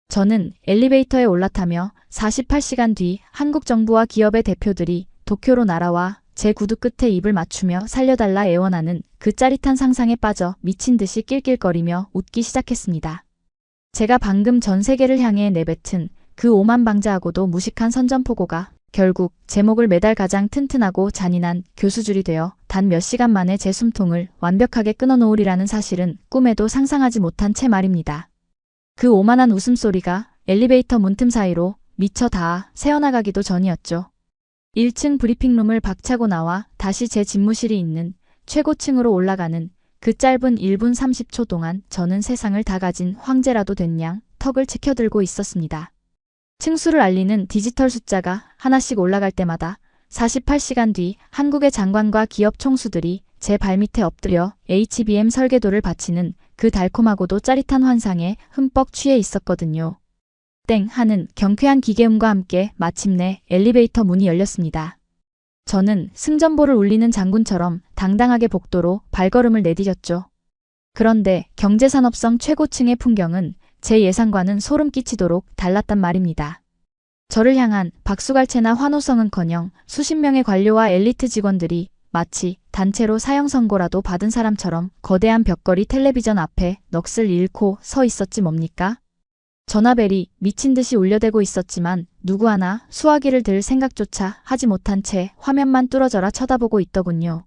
저는 엘리베이터에 올라타며 48시간 뒤 한국 정부와 기업의 대표들이 도쿄로 날아와 제 구두 끝에 입을 맞추며 살려달라 애원하는 그 짜릿한 상상에 빠져 미친 듯이 낄낄거리며 웃기 시작했습니다. 제가 방금 전 세계를 향해 내뱉은 그 오만방자하고도 무식한 선전포고가 결국 제목을 매달 가장 튼튼하고 잔인한 교수줄이 되어 단 몇 시간 만에 제 숨통을 완벽하게 끊어놓으리라는 사실은 꿈에도 상상하지 못한 채 말입니다. 그 오만한 웃음소리가 엘리베이터 문틈 사이로 미쳐 닿아 새어나가기도 전이었죠. 1층 브리핑룸을 박차고 나와 다시 제 집무실이 있는 최고층으로 올라가는 그 짧은 1분 30초 동안 저는 세상을 다 가진 황제라도 된 양 턱을 치켜들고 있었습니다. 층수를 알리는 디지털 숫자가 하나씩 올라갈 때마다 48시간 뒤 한국의 장관과 기업 총수들이 제 발밑에 엎드려 HBM 설계도를 바치는 그 달콤하고도 짜릿한 환상에 흠뻑 취해 있었거든요. 땡 하는 경쾌한 기계음과 함께 마침내 엘리베이터 문이 열렸습니다. 저는 승전보를 울리는 장군처럼 당당하게 복도로 발걸음을 내디뎠죠. 그런데 경제산업성 최고층의 풍경은 제 예상과는 소름 끼치도록 달랐단 말입니다. 저를 향한 박수갈채나 환호성은커녕 수십 명의 관료와 엘리트 직원들이 마치 단체로 사형 선고라도 받은 사람처럼 거대한 벽걸이 텔레비전 앞에 넋을 잃고 서 있었지 뭡니까? 전화벨이 미친 듯이 울려대고 있었지만 누구 하나 수화기를 들 생각조차 하지 못한 채 화면만 뚫어져라 쳐다보고 있더군요.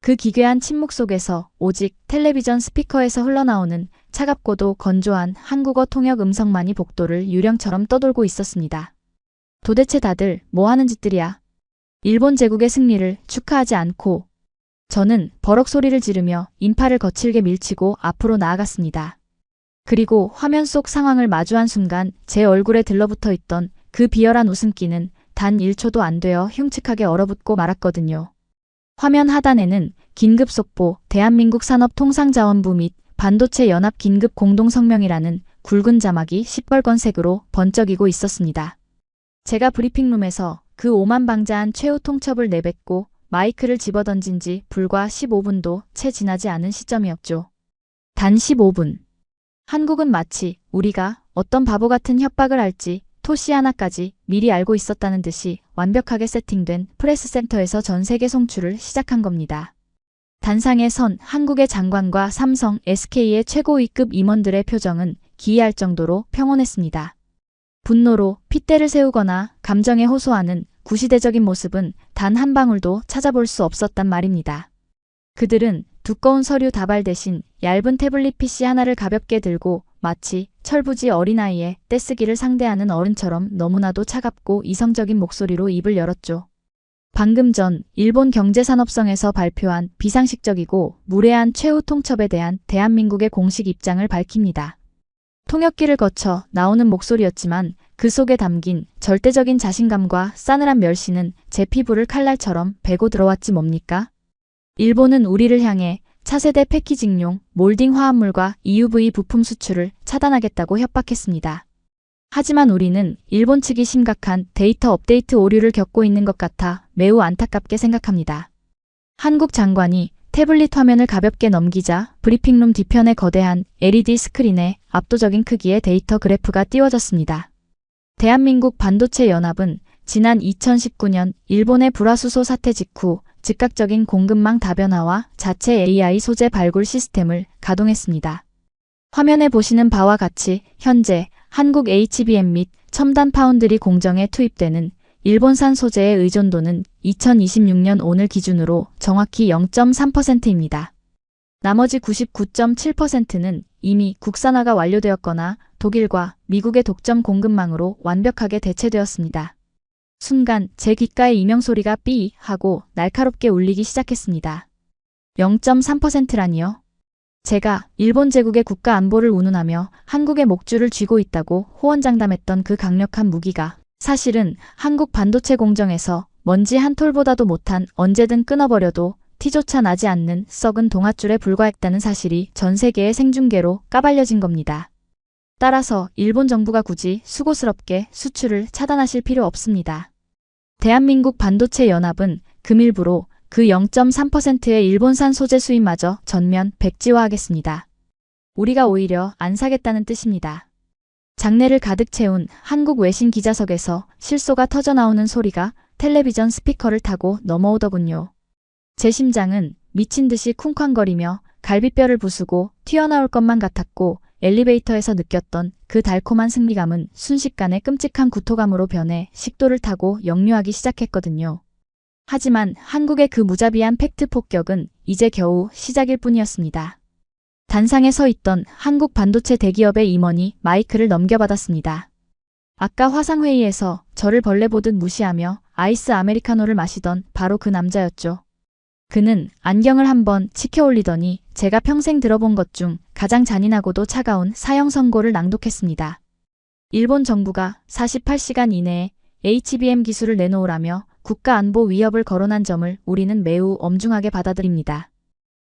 그 기괴한 침묵 속에서 오직 텔레비전 스피커에서 흘러나오는 차갑고도 건조한 한국어 통역 음성만이 복도를 유령처럼 떠돌고 있었습니다. 도대체 다들 뭐 하는 짓들이야? 일본 제국의 승리를 축하하지 않고 저는 버럭 소리를 지르며 인파를 거칠게 밀치고 앞으로 나아갔습니다. 그리고 화면 속 상황을 마주한 순간 제 얼굴에 들러붙어 있던 그 비열한 웃음기는 단 1초도 안 되어 흉측하게 얼어붙고 말았거든요. 화면 하단에는 긴급 속보 대한민국 산업통상자원부 및 반도체 연합 긴급 공동성명이라는 굵은 자막이 시뻘건색으로 번쩍이고 있었습니다. 제가 브리핑룸에서 그 오만방자한 최후 통첩을 내뱉고 마이크를 집어던진 지 불과 15분도 채 지나지 않은 시점이었죠. 단 15분. 한국은 마치 우리가 어떤 바보 같은 협박을 할지 토시 하나까지 미리 알고 있었다는 듯이 완벽하게 세팅된 프레스센터에서 전 세계 송출을 시작한 겁니다. 단상에 선 한국의 장관과 삼성, SK의 최고위급 임원들의 표정은 기이할 정도로 평온했습니다. 분노로 핏대를 세우거나 감정에 호소하는 구시대적인 모습은 단 한 방울도 찾아볼 수 없었단 말입니다. 그들은 두꺼운 서류 다발 대신 얇은 태블릿 PC 하나를 가볍게 들고 마치 철부지 어린아이의 떼쓰기를 상대하는 어른처럼 너무나도 차갑고 이성적인 목소리로 입을 열었죠. 방금 전 일본 경제산업성에서 발표한 비상식적이고 무례한 최후 통첩에 대한 대한민국의 공식 입장을 밝힙니다. 통역기를 거쳐 나오는 목소리였지만 그 속에 담긴 절대적인 자신감과 싸늘한 멸시는 제 피부를 칼날처럼 베고 들어왔지 뭡니까? 일본은 우리를 향해 차세대 패키징용 몰딩 화합물과 EUV 부품 수출을 차단하겠다고 협박했습니다. 하지만 우리는 일본 측이 심각한 데이터 업데이트 오류를 겪고 있는 것 같아 매우 안타깝게 생각합니다. 한국 장관이 태블릿 화면을 가볍게 넘기자 브리핑룸 뒤편의 거대한 LED 스크린에 압도적인 크기의 데이터 그래프가 띄워졌습니다. 대한민국 반도체 연합은 지난 2019년 일본의 불화수소 사태 직후 즉각적인 공급망 다변화와 자체 AI 소재 발굴 시스템을 가동했습니다. 화면에 보시는 바와 같이 현재 한국 HBM 및 첨단 파운드리 공정에 투입되는 일본산 소재의 의존도는 2026년 오늘 기준으로 정확히 0.3%입니다. 나머지 99.7%는 이미 국산화가 완료되었거나 독일과 미국의 독점 공급망으로 완벽하게 대체되었습니다. 순간 제 귓가에 이명소리가 삐 하고 날카롭게 울리기 시작했습니다. 0.3%라니요? 제가 일본 제국의 국가 안보를 운운하며 한국의 목줄을 쥐고 있다고 호언장담했던 그 강력한 무기가 사실은 한국 반도체 공정에서 먼지 한 톨보다도 못한 언제든 끊어버려도 티조차 나지 않는 썩은 동아줄에 불과했다는 사실이 전 세계의 생중계로 까발려진 겁니다. 따라서 일본 정부가 굳이 수고스럽게 수출을 차단하실 필요 없습니다. 대한민국 반도체 연합은 금일부로 그 0.3%의 일본산 소재 수입마저 전면 백지화하겠습니다. 우리가 오히려 안 사겠다는 뜻입니다. 장내를 가득 채운 한국 외신 기자석에서 실소가 터져나오는 소리가 텔레비전 스피커를 타고 넘어오더군요. 제 심장은 미친 듯이 쿵쾅거리며 갈비뼈를 부수고 튀어나올 것만 같았고 엘리베이터에서 느꼈던 그 달콤한 승리감은 순식간에 끔찍한 구토감으로 변해 식도를 타고 역류하기 시작했거든요. 하지만 한국의 그 무자비한 팩트 폭격은 이제 겨우 시작일 뿐이었습니다. 단상에 서 있던 한국 반도체 대기업의 임원이 마이크를 넘겨받았습니다. 아까 화상회의에서 저를 벌레 보듯 무시하며 아이스 아메리카노를 마시던 바로 그 남자였죠. 그는 안경을 한번 치켜올리더니 제가 평생 들어본 것 중 가장 잔인하고도 차가운 사형 선고를 낭독했습니다. 일본 정부가 48시간 이내에 HBM 기술을 내놓으라며 국가 안보 위협을 거론한 점을 우리는 매우 엄중하게 받아들입니다.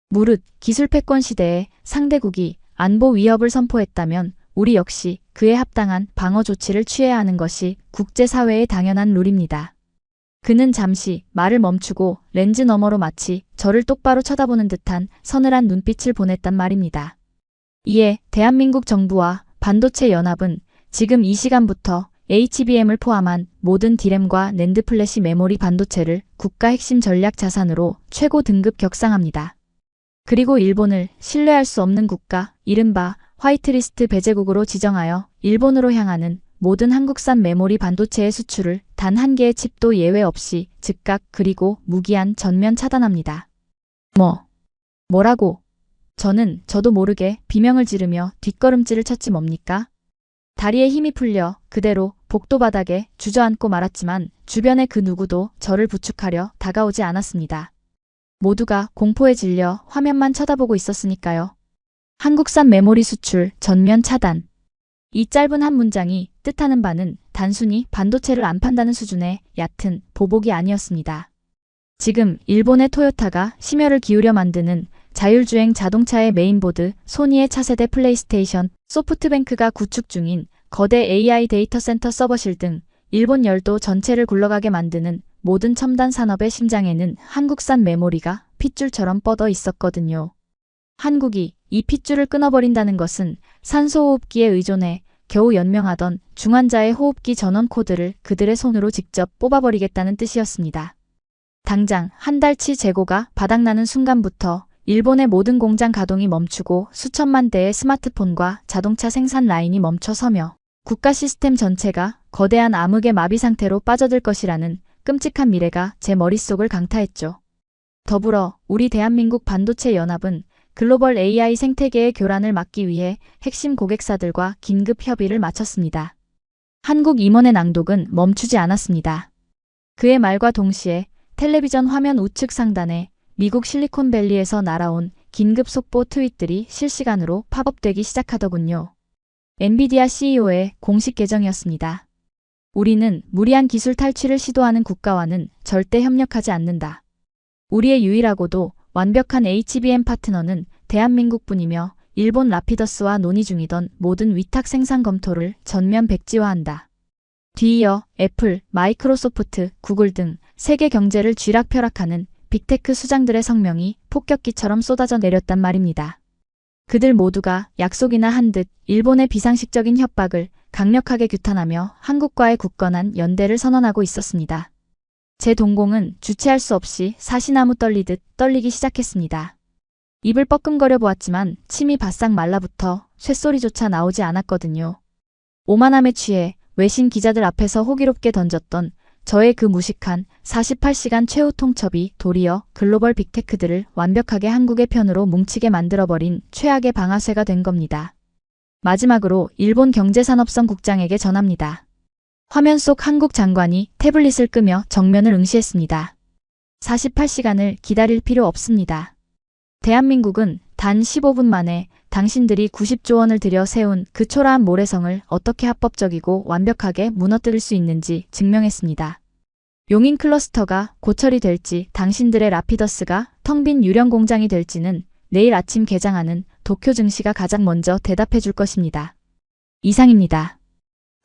무릇 기술 패권 시대에 상대국이 안보 위협을 선포했다면 우리 역시 그에 합당한 방어 조치를 취해야 하는 것이 국제사회의 당연한 룰입니다. 그는 잠시 말을 멈추고 렌즈 너머로 마치 저를 똑바로 쳐다보는 듯한 서늘한 눈빛을 보냈단 말입니다. 이에 대한민국 정부와 반도체 연합은 지금 이 시간부터 HBM을 포함한 모든 디램과 낸드 플래시 메모리 반도체를 국가 핵심 전략 자산으로 최고 등급 격상합니다. 그리고 일본을 신뢰할 수 없는 국가, 이른바 화이트리스트 배제국으로 지정하여 일본으로 향하는 모든 한국산 메모리 반도체의 수출을 단 한 개의 칩도 예외 없이 즉각 그리고 무기한 전면 차단합니다. 뭐라고? 저도 모르게 비명을 지르며 뒷걸음질을 쳤지 뭡니까? 다리에 힘이 풀려 그대로 복도 바닥에 주저앉고 말았지만 주변의 그 누구도 저를 부축하려 다가오지 않았습니다. 모두가 공포에 질려 화면만 쳐다보고 있었으니까요. 한국산 메모리 수출 전면 차단. 이 짧은 한 문장이 뜻하는 바는 단순히 반도체를 안 판다는 수준의 얕은 보복이 아니었습니다. 지금 일본의 토요타가 심혈을 기울여 만드는 자율주행 자동차의 메인보드, 소니의 차세대 플레이스테이션, 소프트뱅크가 구축 중인 거대 AI 데이터 센터 서버실 등 일본 열도 전체를 굴러가게 만드는 모든 첨단 산업의 심장에는 한국산 메모리가 핏줄처럼 뻗어 있었거든요. 한국이 이 핏줄을 끊어버린다는 것은 산소호흡기에 의존해 겨우 연명하던 중환자의 호흡기 전원 코드를 그들의 손으로 직접 뽑아버리겠다는 뜻이었습니다. 당장 한 달치 재고가 바닥나는 순간부터 일본의 모든 공장 가동이 멈추고 수천만 대의 스마트폰과 자동차 생산 라인이 멈춰서며 국가 시스템 전체가 거대한 암흑의 마비 상태로 빠져들 것이라는 끔찍한 미래가 제 머릿속을 강타했죠. 더불어 우리 대한민국 반도체 연합은 글로벌 AI 생태계의 교란을 막기 위해 핵심 고객사들과 긴급 협의를 마쳤습니다. 한국 임원의 낭독은 멈추지 않았습니다. 그의 말과 동시에 텔레비전 화면 우측 상단에 미국 실리콘밸리에서 날아온 긴급 속보 트윗들이 실시간으로 팝업되기 시작하더군요. 엔비디아 CEO의 공식 계정이었습니다. 우리는 무리한 기술 탈취를 시도하는 국가와는 절대 협력하지 않는다. 우리의 유일하고도 완벽한 HBM 파트너는 대한민국뿐이며 일본 라피더스와 논의 중이던 모든 위탁 생산 검토를 전면 백지화한다. 뒤이어 애플, 마이크로소프트, 구글 등 세계 경제를 쥐락펴락하는 빅테크 수장들의 성명이 폭격기처럼 쏟아져 내렸단 말입니다. 그들 모두가 약속이나 한 듯 일본의 비상식적인 협박을 강력하게 규탄하며 한국과의 굳건한 연대를 선언하고 있었습니다. 제 동공은 주체할 수 없이 사시나무 떨리듯 떨리기 시작했습니다. 입을 뻐끔거려 보았지만 침이 바싹 말라붙어 쇳소리조차 나오지 않았거든요. 오만함에 취해 외신 기자들 앞에서 호기롭게 던졌던 저의 그 무식한 48시간 최후 통첩이 도리어 글로벌 빅테크들을 완벽하게 한국의 편으로 뭉치게 만들어버린 최악의 방아쇠가 된 겁니다. 마지막으로 일본 경제산업성 국장에게 전합니다. 화면 속 한국 장관이 태블릿을 끄며 정면을 응시했습니다. 48시간을 기다릴 필요 없습니다. 대한민국은 단 15분 만에 당신들이 90조 원을 들여 세운 그 초라한 모래성을 어떻게 합법적이고 완벽하게 무너뜨릴 수 있는지 증명했습니다. 용인 클러스터가 고철이 될지 당신들의 라피더스가 텅 빈 유령 공장이 될지는 내일 아침 개장하는 도쿄 증시가 가장 먼저 대답해 줄 것입니다. 이상입니다.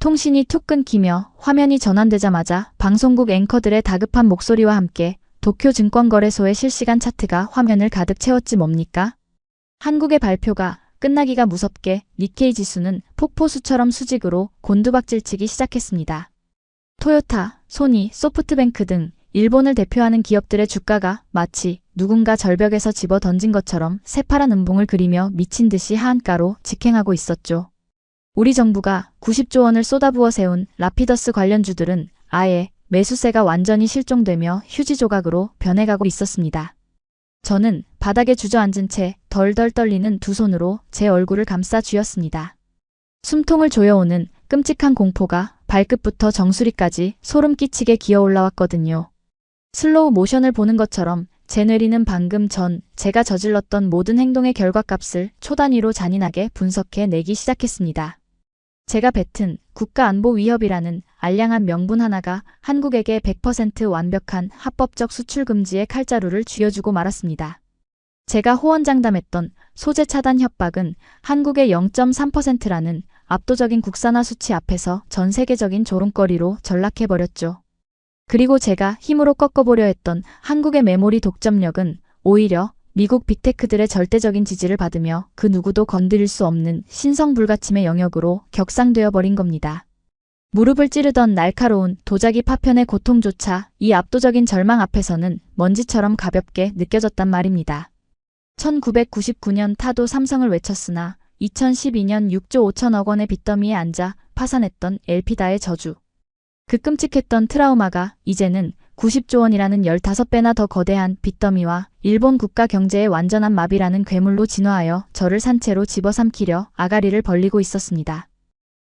통신이 툭 끊기며 화면이 전환되자마자 방송국 앵커들의 다급한 목소리와 함께 도쿄 증권거래소의 실시간 차트가 화면을 가득 채웠지 뭡니까? 한국의 발표가 끝나기가 무섭게 니케이 지수는 폭포수처럼 수직으로 곤두박질치기 시작했습니다. 토요타, 소니, 소프트뱅크 등 일본을 대표하는 기업들의 주가가 마치 누군가 절벽에서 집어 던진 것처럼 새파란 음봉을 그리며 미친 듯이 하한가로 직행하고 있었죠. 우리 정부가 90조 원을 쏟아부어 세운 라피더스 관련주들은 아예 매수세가 완전히 실종되며 휴지 조각으로 변해가고 있었습니다. 저는 바닥에 주저앉은 채 덜덜 떨리는 두 손으로 제 얼굴을 감싸 쥐었습니다. 숨통을 조여오는 끔찍한 공포가 발끝부터 정수리까지 소름 끼치게 기어 올라왔거든요. 슬로우 모션을 보는 것처럼 제 뇌리는 방금 전 제가 저질렀던 모든 행동의 결과값을 초단위로 잔인하게 분석해 내기 시작했습니다. 제가 뱉은 국가안보 위협이라는 알량한 명분 하나가 한국에게 100% 완벽한 합법적 수출 금지의 칼자루를 쥐어주고 말았습니다. 제가 호언장담했던 소재 차단 협박은 한국의 0.3%라는 압도적인 국산화 수치 앞에서 전 세계적인 조롱거리로 전락해버렸죠. 그리고 제가 힘으로 꺾어보려 했던 한국의 메모리 독점력은 오히려 미국 빅테크들의 절대적인 지지를 받으며 그 누구도 건드릴 수 없는 신성불가침의 영역으로 격상되어 버린 겁니다. 무릎을 찌르던 날카로운 도자기 파편의 고통조차 이 압도적인 절망 앞에서는 먼지처럼 가볍게 느껴졌단 말입니다. 1999년 타도 삼성을 외쳤으나 2012년 6조 5천억 원의 빚더미에 앉아 파산했던 엘피다의 저주. 그 끔찍했던 트라우마가 이제는 90조 원이라는 15배나 더 거대한 빚더미와 일본 국가 경제의 완전한 마비라는 괴물로 진화하여 저를 산채로 집어삼키려 아가리를 벌리고 있었습니다.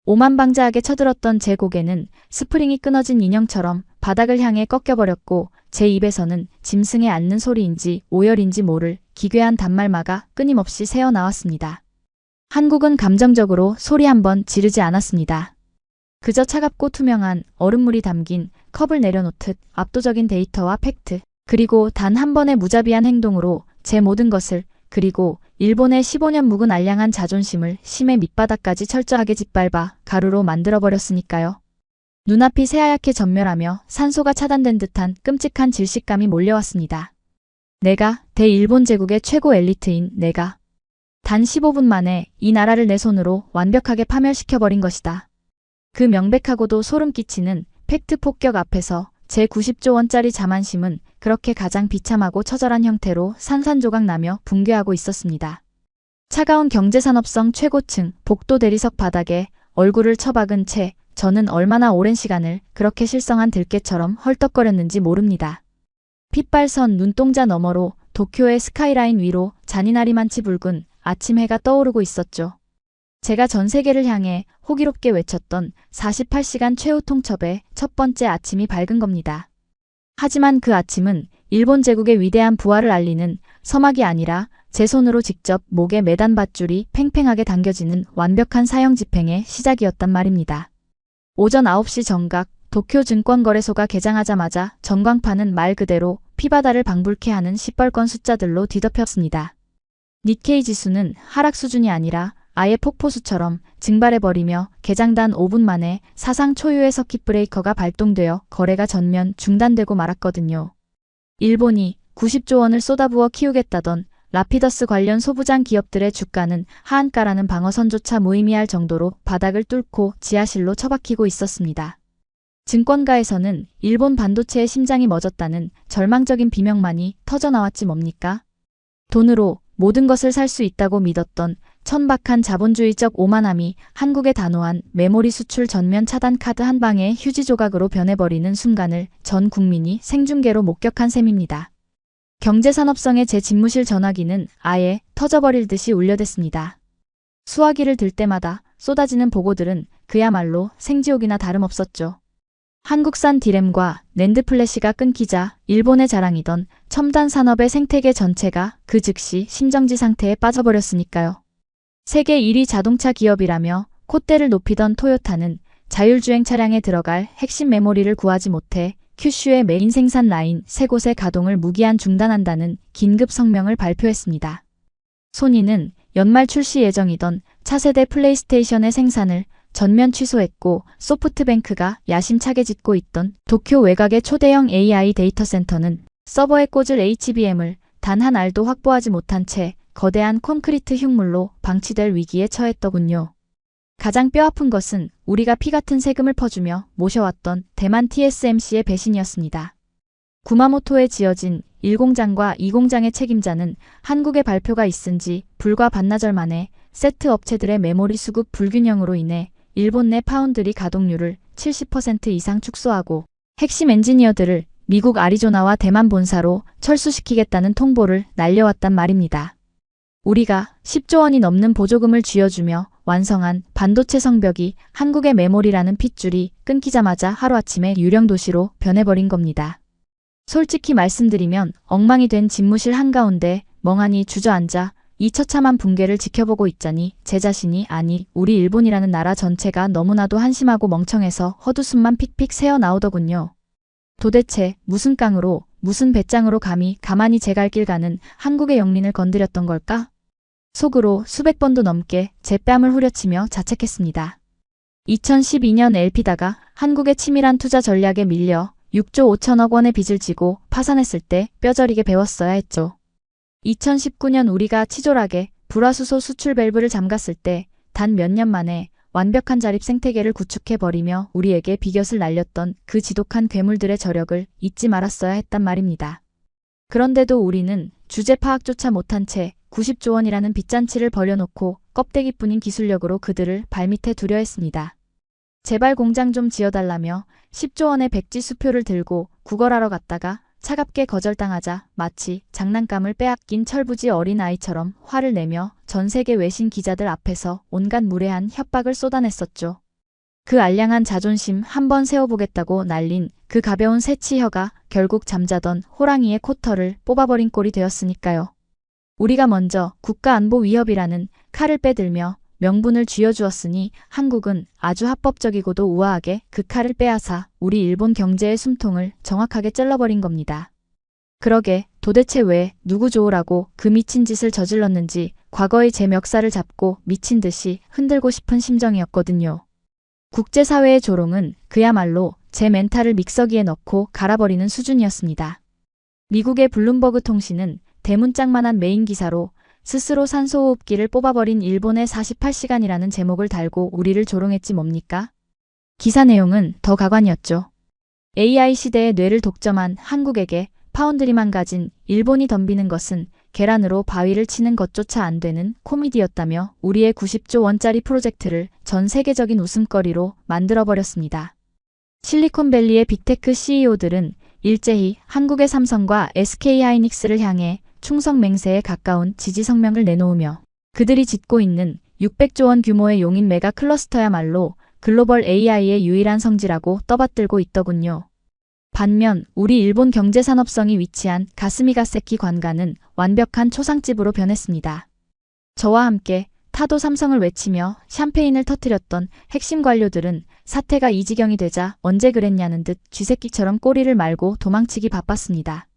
오만방자하게 쳐들었던 제 고개는 스프링이 끊어진 인형처럼 바닥을 향해 꺾여버렸고 제 입에서는 짐승에 앉는 소리인지 오열인지 모를 기괴한 단말마가 끊임없이 새어나왔습니다. 한국은 감정적으로 소리 한번 지르지 않았습니다. 그저 차갑고 투명한 얼음물이 담긴 컵을 내려놓듯 압도적인 데이터와 팩트, 그리고 단 한 번의 무자비한 행동으로 제 모든 것을, 그리고 일본의 15년 묵은 알량한 자존심을 심의 밑바닥까지 철저하게 짓밟아 가루로 만들어버렸으니까요. 눈앞이 새하얗게 전멸하며 산소가 차단된 듯한 끔찍한 질식감이 몰려왔습니다. 내가 대일본 제국의 최고 엘리트인 내가 단 15분 만에 이 나라를 내 손으로 완벽하게 파멸시켜버린 것이다. 그 명백하고도 소름 끼치는 팩트 폭격 앞에서 제 90조 원짜리 자만심은 그렇게 가장 비참하고 처절한 형태로 산산조각 나며 붕괴하고 있었습니다. 차가운 경제산업성 최고층 복도 대리석 바닥에 얼굴을 처박은 채 저는 얼마나 오랜 시간을 그렇게 실성한 들깨처럼 헐떡거렸는지 모릅니다. 핏발선 눈동자 너머로 도쿄의 스카이라인 위로 잔인하리만치 붉은 아침 해가 떠오르고 있었죠. 제가 전 세계를 향해 호기롭게 외쳤던 48시간 최후 통첩의 첫 번째 아침이 밝은 겁니다. 하지만 그 아침은 일본 제국의 위대한 부활을 알리는 서막이 아니라 제 손으로 직접 목에 매단 밧줄이 팽팽하게 당겨지는 완벽한 사형 집행의 시작이었단 말입니다. 오전 9시 정각 도쿄 증권거래소가 개장하자마자 전광판은 말 그대로 피바다를 방불케 하는 시뻘건 숫자들로 뒤덮였습니다. 니케이 지수는 하락 수준이 아니라 아예 폭포수처럼 증발해버리며 개장단 5분 만에 사상 초유의 서킷 브레이커가 발동되어 거래가 전면 중단되고 말았거든요. 일본이 90조 원을 쏟아부어 키우겠다던 라피더스 관련 소부장 기업들의 주가는 하한가라는 방어선조차 무의미할 정도로 바닥을 뚫고 지하실로 처박히고 있었습니다. 증권가에서는 일본 반도체의 심장이 멎었다는 절망적인 비명만이 터져나왔지 뭡니까? 돈으로 모든 것을 살 수 있다고 믿었던 천박한 자본주의적 오만함이 한국의 단호한 메모리 수출 전면 차단 카드 한 방에 휴지 조각으로 변해버리는 순간을 전 국민이 생중계로 목격한 셈입니다. 경제산업성의 제 집무실 전화기는 아예 터져버릴 듯이 울려댔습니다. 수화기를 들 때마다 쏟아지는 보고들은 그야말로 생지옥이나 다름없었죠. 한국산 디램과 낸드 플래시가 끊기자 일본의 자랑이던 첨단 산업의 생태계 전체가 그 즉시 심정지 상태에 빠져버렸으니까요. 세계 1위 자동차 기업이라며 콧대를 높이던 토요타는 자율주행 차량에 들어갈 핵심 메모리를 구하지 못해 큐슈의 메인 생산 라인 3곳의 가동을 무기한 중단한다는 긴급 성명을 발표했습니다. 소니는 연말 출시 예정이던 차세대 플레이스테이션의 생산을 전면 취소했고 소프트뱅크가 야심차게 짓고 있던 도쿄 외곽의 초대형 AI 데이터 센터는 서버에 꽂을 HBM을 단 한 알도 확보하지 못한 채 거대한 콘크리트 흉물로 방치될 위기에 처했더군요. 가장 뼈아픈 것은 우리가 피 같은 세금을 퍼주며 모셔왔던 대만 TSMC의 배신이었습니다. 구마모토에 지어진 1공장과 2공장의 책임자는 한국에 발표가 있은 지 불과 반나절 만에 세트 업체들의 메모리 수급 불균형으로 인해 일본 내 파운드리 가동률을 70% 이상 축소하고 핵심 엔지니어들을 미국 아리조나와 대만 본사로 철수시키겠다는 통보를 날려왔단 말입니다. 우리가 10조 원이 넘는 보조금을 쥐어주며 완성한 반도체 성벽이 한국의 메모리라는 핏줄이 끊기자마자 하루아침에 유령 도시로 변해버린 겁니다. 솔직히 말씀드리면 엉망이 된 집무실 한가운데 멍하니 주저앉아 이 처참한 붕괴를 지켜보고 있자니 제 자신이 아니 우리 일본이라는 나라 전체가 너무나도 한심하고 멍청해서 헛웃음만 픽픽 새어나오더군요. 도대체 무슨 깡으로 무슨 배짱으로 감히 가만히 제 갈 길 가는 한국의 영린을 건드렸던 걸까? 속으로 수백 번도 넘게 제 뺨을 후려치며 자책했습니다. 2012년 엘피다가 한국의 치밀한 투자 전략에 밀려 6조 5천억 원의 빚을 지고 파산했을 때 뼈저리게 배웠어야 했죠. 2019년 우리가 치졸하게 불화수소 수출 밸브를 잠갔을 때 단 몇 년 만에 완벽한 자립 생태계를 구축해버리며 우리에게 비곁을 날렸던 그 지독한 괴물들의 저력을 잊지 말았어야 했단 말입니다. 그런데도 우리는 주제 파악조차 못한 채 90조 원이라는 빚잔치를 벌여놓고 껍데기뿐인 기술력으로 그들을 발밑에 두려 했습니다. 제발 공장 좀 지어달라며 10조 원의 백지 수표를 들고 구걸하러 갔다가 차갑게 거절당하자 마치 장난감을 빼앗긴 철부지 어린아이처럼 화를 내며 전 세계 외신 기자들 앞에서 온갖 무례한 협박을 쏟아냈었죠. 그 알량한 자존심 한번 세워보겠다고 날린 그 가벼운 새치혀가 결국 잠자던 호랑이의 코털을 뽑아버린 꼴이 되었으니까요. 우리가 먼저 국가안보 위협이라는 칼을 빼들며 명분을 쥐어주었으니 한국은 아주 합법적이고도 우아하게 그 칼을 빼앗아 우리 일본 경제의 숨통을 정확하게 찔러버린 겁니다. 그러게 도대체 왜 누구 좋으라고 그 미친 짓을 저질렀는지 과거의 제 멱살을 잡고 미친 듯이 흔들고 싶은 심정이었거든요. 국제사회의 조롱은 그야말로 제 멘탈을 믹서기에 넣고 갈아버리는 수준이었습니다. 미국의 블룸버그 통신은 대문짝만한 메인 기사로 스스로 산소호흡기를 뽑아버린 일본의 48시간이라는 제목을 달고 우리를 조롱했지 뭡니까? 기사 내용은 더 가관이었죠. AI 시대의 뇌를 독점한 한국에게 파운드리만 가진 일본이 덤비는 것은 계란으로 바위를 치는 것조차 안 되는 코미디였다며 우리의 90조 원짜리 프로젝트를 전 세계적인 웃음거리로 만들어버렸습니다. 실리콘밸리의 빅테크 CEO들은 일제히 한국의 삼성과 SK하이닉스를 향해 충성 맹세에 가까운 지지 성명을 내놓으며 그들이 짓고 있는 600조 원 규모의 용인 메가 클러스터야말로 글로벌 AI의 유일한 성지라고 떠받들고 있더군요. 반면 우리 일본 경제산업성이 위치한 가스미가세키 관가는 완벽한 초상집으로 변했습니다. 저와 함께 타도 삼성을 외치며 샴페인을 터뜨렸던 핵심 관료들은 사태가 이 지경이 되자 언제 그랬냐는 듯 쥐새끼처럼 꼬리를 말고 도망치기 바빴습니다.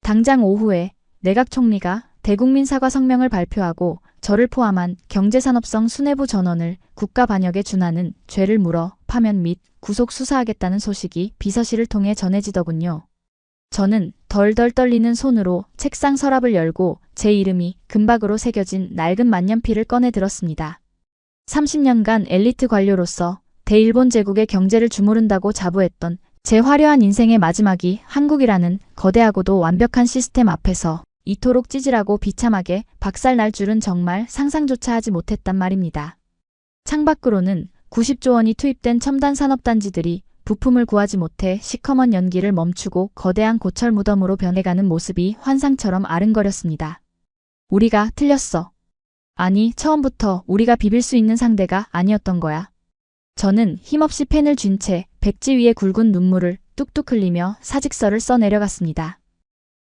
당장 오후에 내각 총리가 대국민 사과 성명을 발표하고 저를 포함한 경제산업성 수뇌부 전원을 국가 반역에 준하는 죄를 물어 파면 및 구속 수사하겠다는 소식이 비서실을 통해 전해지더군요. 저는 덜덜 떨리는 손으로 책상 서랍을 열고 제 이름이 금박으로 새겨진 낡은 만년필을 꺼내 들었습니다. 30년간 엘리트 관료로서 대일본 제국의 경제를 주무른다고 자부했던 제 화려한 인생의 마지막이 한국이라는 거대하고도 완벽한 시스템 앞에서 이토록 찌질하고 비참하게 박살날 줄은 정말 상상조차 하지 못했단 말입니다. 창밖으로는 90조 원이 투입된 첨단 산업단지들이 부품을 구하지 못해 시커먼 연기를 멈추고 거대한 고철 무덤으로 변해가는 모습이 환상처럼 아른거렸습니다. 우리가 틀렸어. 아니, 처음부터 우리가 비빌 수 있는 상대가 아니었던 거야. 저는 힘없이 펜을 쥔 채 백지 위에 굵은 눈물을 뚝뚝 흘리며 사직서를 써 내려갔습니다.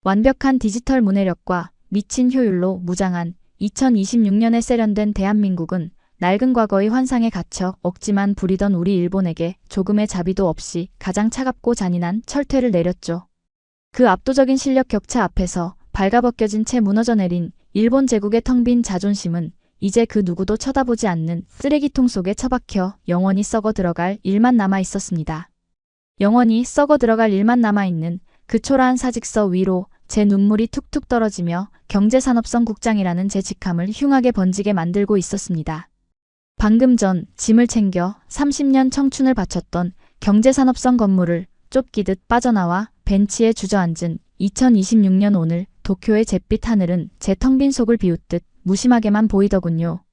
완벽한 디지털 문해력과 미친 효율로 무장한 2026년에 세련된 대한민국은 낡은 과거의 환상에 갇혀 억지만 부리던 우리 일본에게 조금의 자비도 없이 가장 차갑고 잔인한 철퇴를 내렸죠. 그 압도적인 실력 격차 앞에서 발가벗겨진 채 무너져 내린 일본 제국의 텅 빈 자존심은 이제 그 누구도 쳐다보지 않는 쓰레기통 속에 처박혀 영원히 썩어 들어갈 일만 남아 있었습니다. 영원히 썩어 들어갈 일만 남아있는 그 초라한 사직서 위로 제 눈물이 툭툭 떨어지며 경제산업성 국장이라는 제 직함을 흉하게 번지게 만들고 있었습니다. 방금 전 짐을 챙겨 30년 청춘을 바쳤던 경제산업성 건물을 쫓기듯 빠져나와 벤치에 주저앉은 2026년 오늘 도쿄의 잿빛 하늘은 제 텅 빈 속을 비웃듯 무심하게만 보이더군요.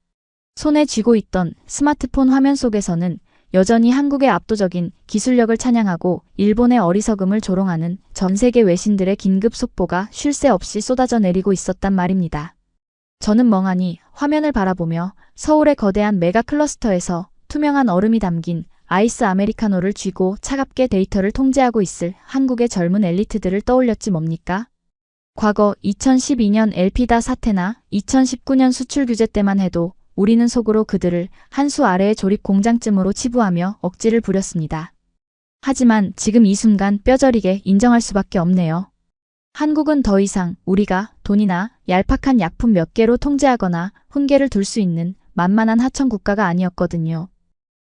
손에 쥐고 있던 스마트폰 화면 속에서는 여전히 한국의 압도적인 기술력을 찬양하고 일본의 어리석음을 조롱하는 전 세계 외신들의 긴급 속보가 쉴 새 없이 쏟아져 내리고 있었단 말입니다. 저는 멍하니 화면을 바라보며 서울의 거대한 메가 클러스터에서 투명한 얼음이 담긴 아이스 아메리카노를 쥐고 차갑게 데이터를 통제하고 있을 한국의 젊은 엘리트들을 떠올렸지 뭡니까? 과거 2012년 엘피다 사태나 2019년 수출 규제 때만 해도 우리는 속으로 그들을 한 수 아래의 조립 공장쯤으로 치부하며 억지를 부렸습니다. 하지만 지금 이 순간 뼈저리게 인정할 수밖에 없네요. 한국은 더 이상 우리가 돈이나 얄팍한 약품 몇 개로 통제하거나 훈계를 둘 수 있는 만만한 하청 국가가 아니었거든요.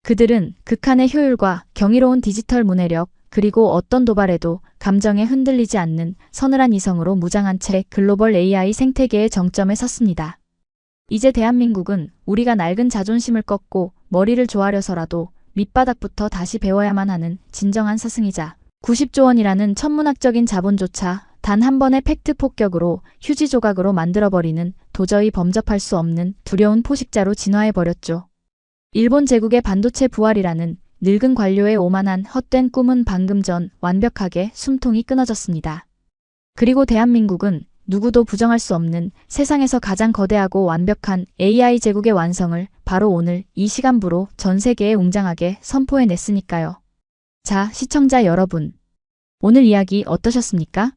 그들은 극한의 효율과 경이로운 디지털 문해력 그리고 어떤 도발에도 감정에 흔들리지 않는 서늘한 이성으로 무장한 채 글로벌 AI 생태계의 정점에 섰습니다. 이제 대한민국은 우리가 낡은 자존심을 꺾고 머리를 조아려서라도 밑바닥부터 다시 배워야만 하는 진정한 스승이자 90조 원이라는 천문학적인 자본조차 단 한 번의 팩트 폭격으로 휴지 조각으로 만들어버리는 도저히 범접할 수 없는 두려운 포식자로 진화해버렸죠. 일본 제국의 반도체 부활이라는 늙은 관료의 오만한 헛된 꿈은 방금 전 완벽하게 숨통이 끊어졌습니다. 그리고 대한민국은 누구도 부정할 수 없는 세상에서 가장 거대하고 완벽한 AI 제국의 완성을 바로 오늘 이 시간부로 전 세계에 웅장하게 선포해냈으니까요. 자, 시청자 여러분. 오늘 이야기 어떠셨습니까?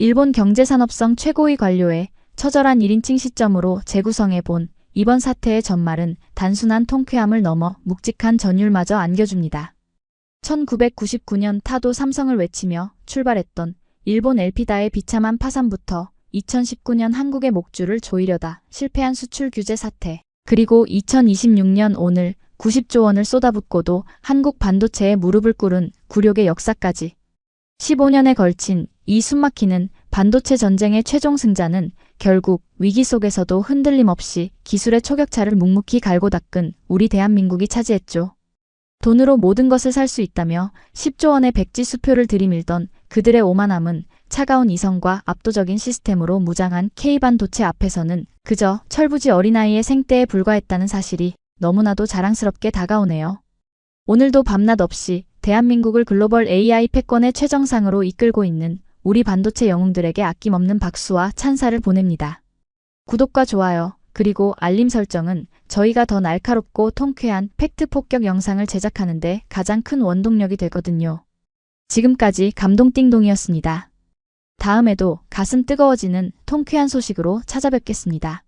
일본 경제산업성 최고위 관료의 처절한 1인칭 시점으로 재구성해본 이번 사태의 전말은 단순한 통쾌함을 넘어 묵직한 전율마저 안겨줍니다. 1999년 타도 삼성을 외치며 출발했던 일본 엘피다의 비참한 파산부터 2019년 한국의 목줄을 조이려다 실패한 수출 규제 사태, 그리고 2026년 오늘 90조 원을 쏟아붓고도 한국 반도체에 무릎을 꿇은 굴욕의 역사까지. 15년에 걸친 이 숨막히는 반도체 전쟁의 최종 승자는 결국 위기 속에서도 흔들림 없이 기술의 초격차를 묵묵히 갈고 닦은 우리 대한민국이 차지했죠. 돈으로 모든 것을 살 수 있다며 10조 원의 백지 수표를 들이밀던 그들의 오만함은 차가운 이성과 압도적인 시스템으로 무장한 K반도체 앞에서는 그저 철부지 어린아이의 생떼에 불과했다는 사실이 너무나도 자랑스럽게 다가오네요. 오늘도 밤낮 없이 대한민국을 글로벌 AI 패권의 최정상으로 이끌고 있는 우리 반도체 영웅들에게 아낌없는 박수와 찬사를 보냅니다. 구독과 좋아요, 그리고 알림 설정은 저희가 더 날카롭고 통쾌한 팩트 폭격 영상을 제작하는데 가장 큰 원동력이 되거든요. 지금까지 감동띵동이었습니다. 다음에도 가슴 뜨거워지는 통쾌한 소식으로 찾아뵙겠습니다.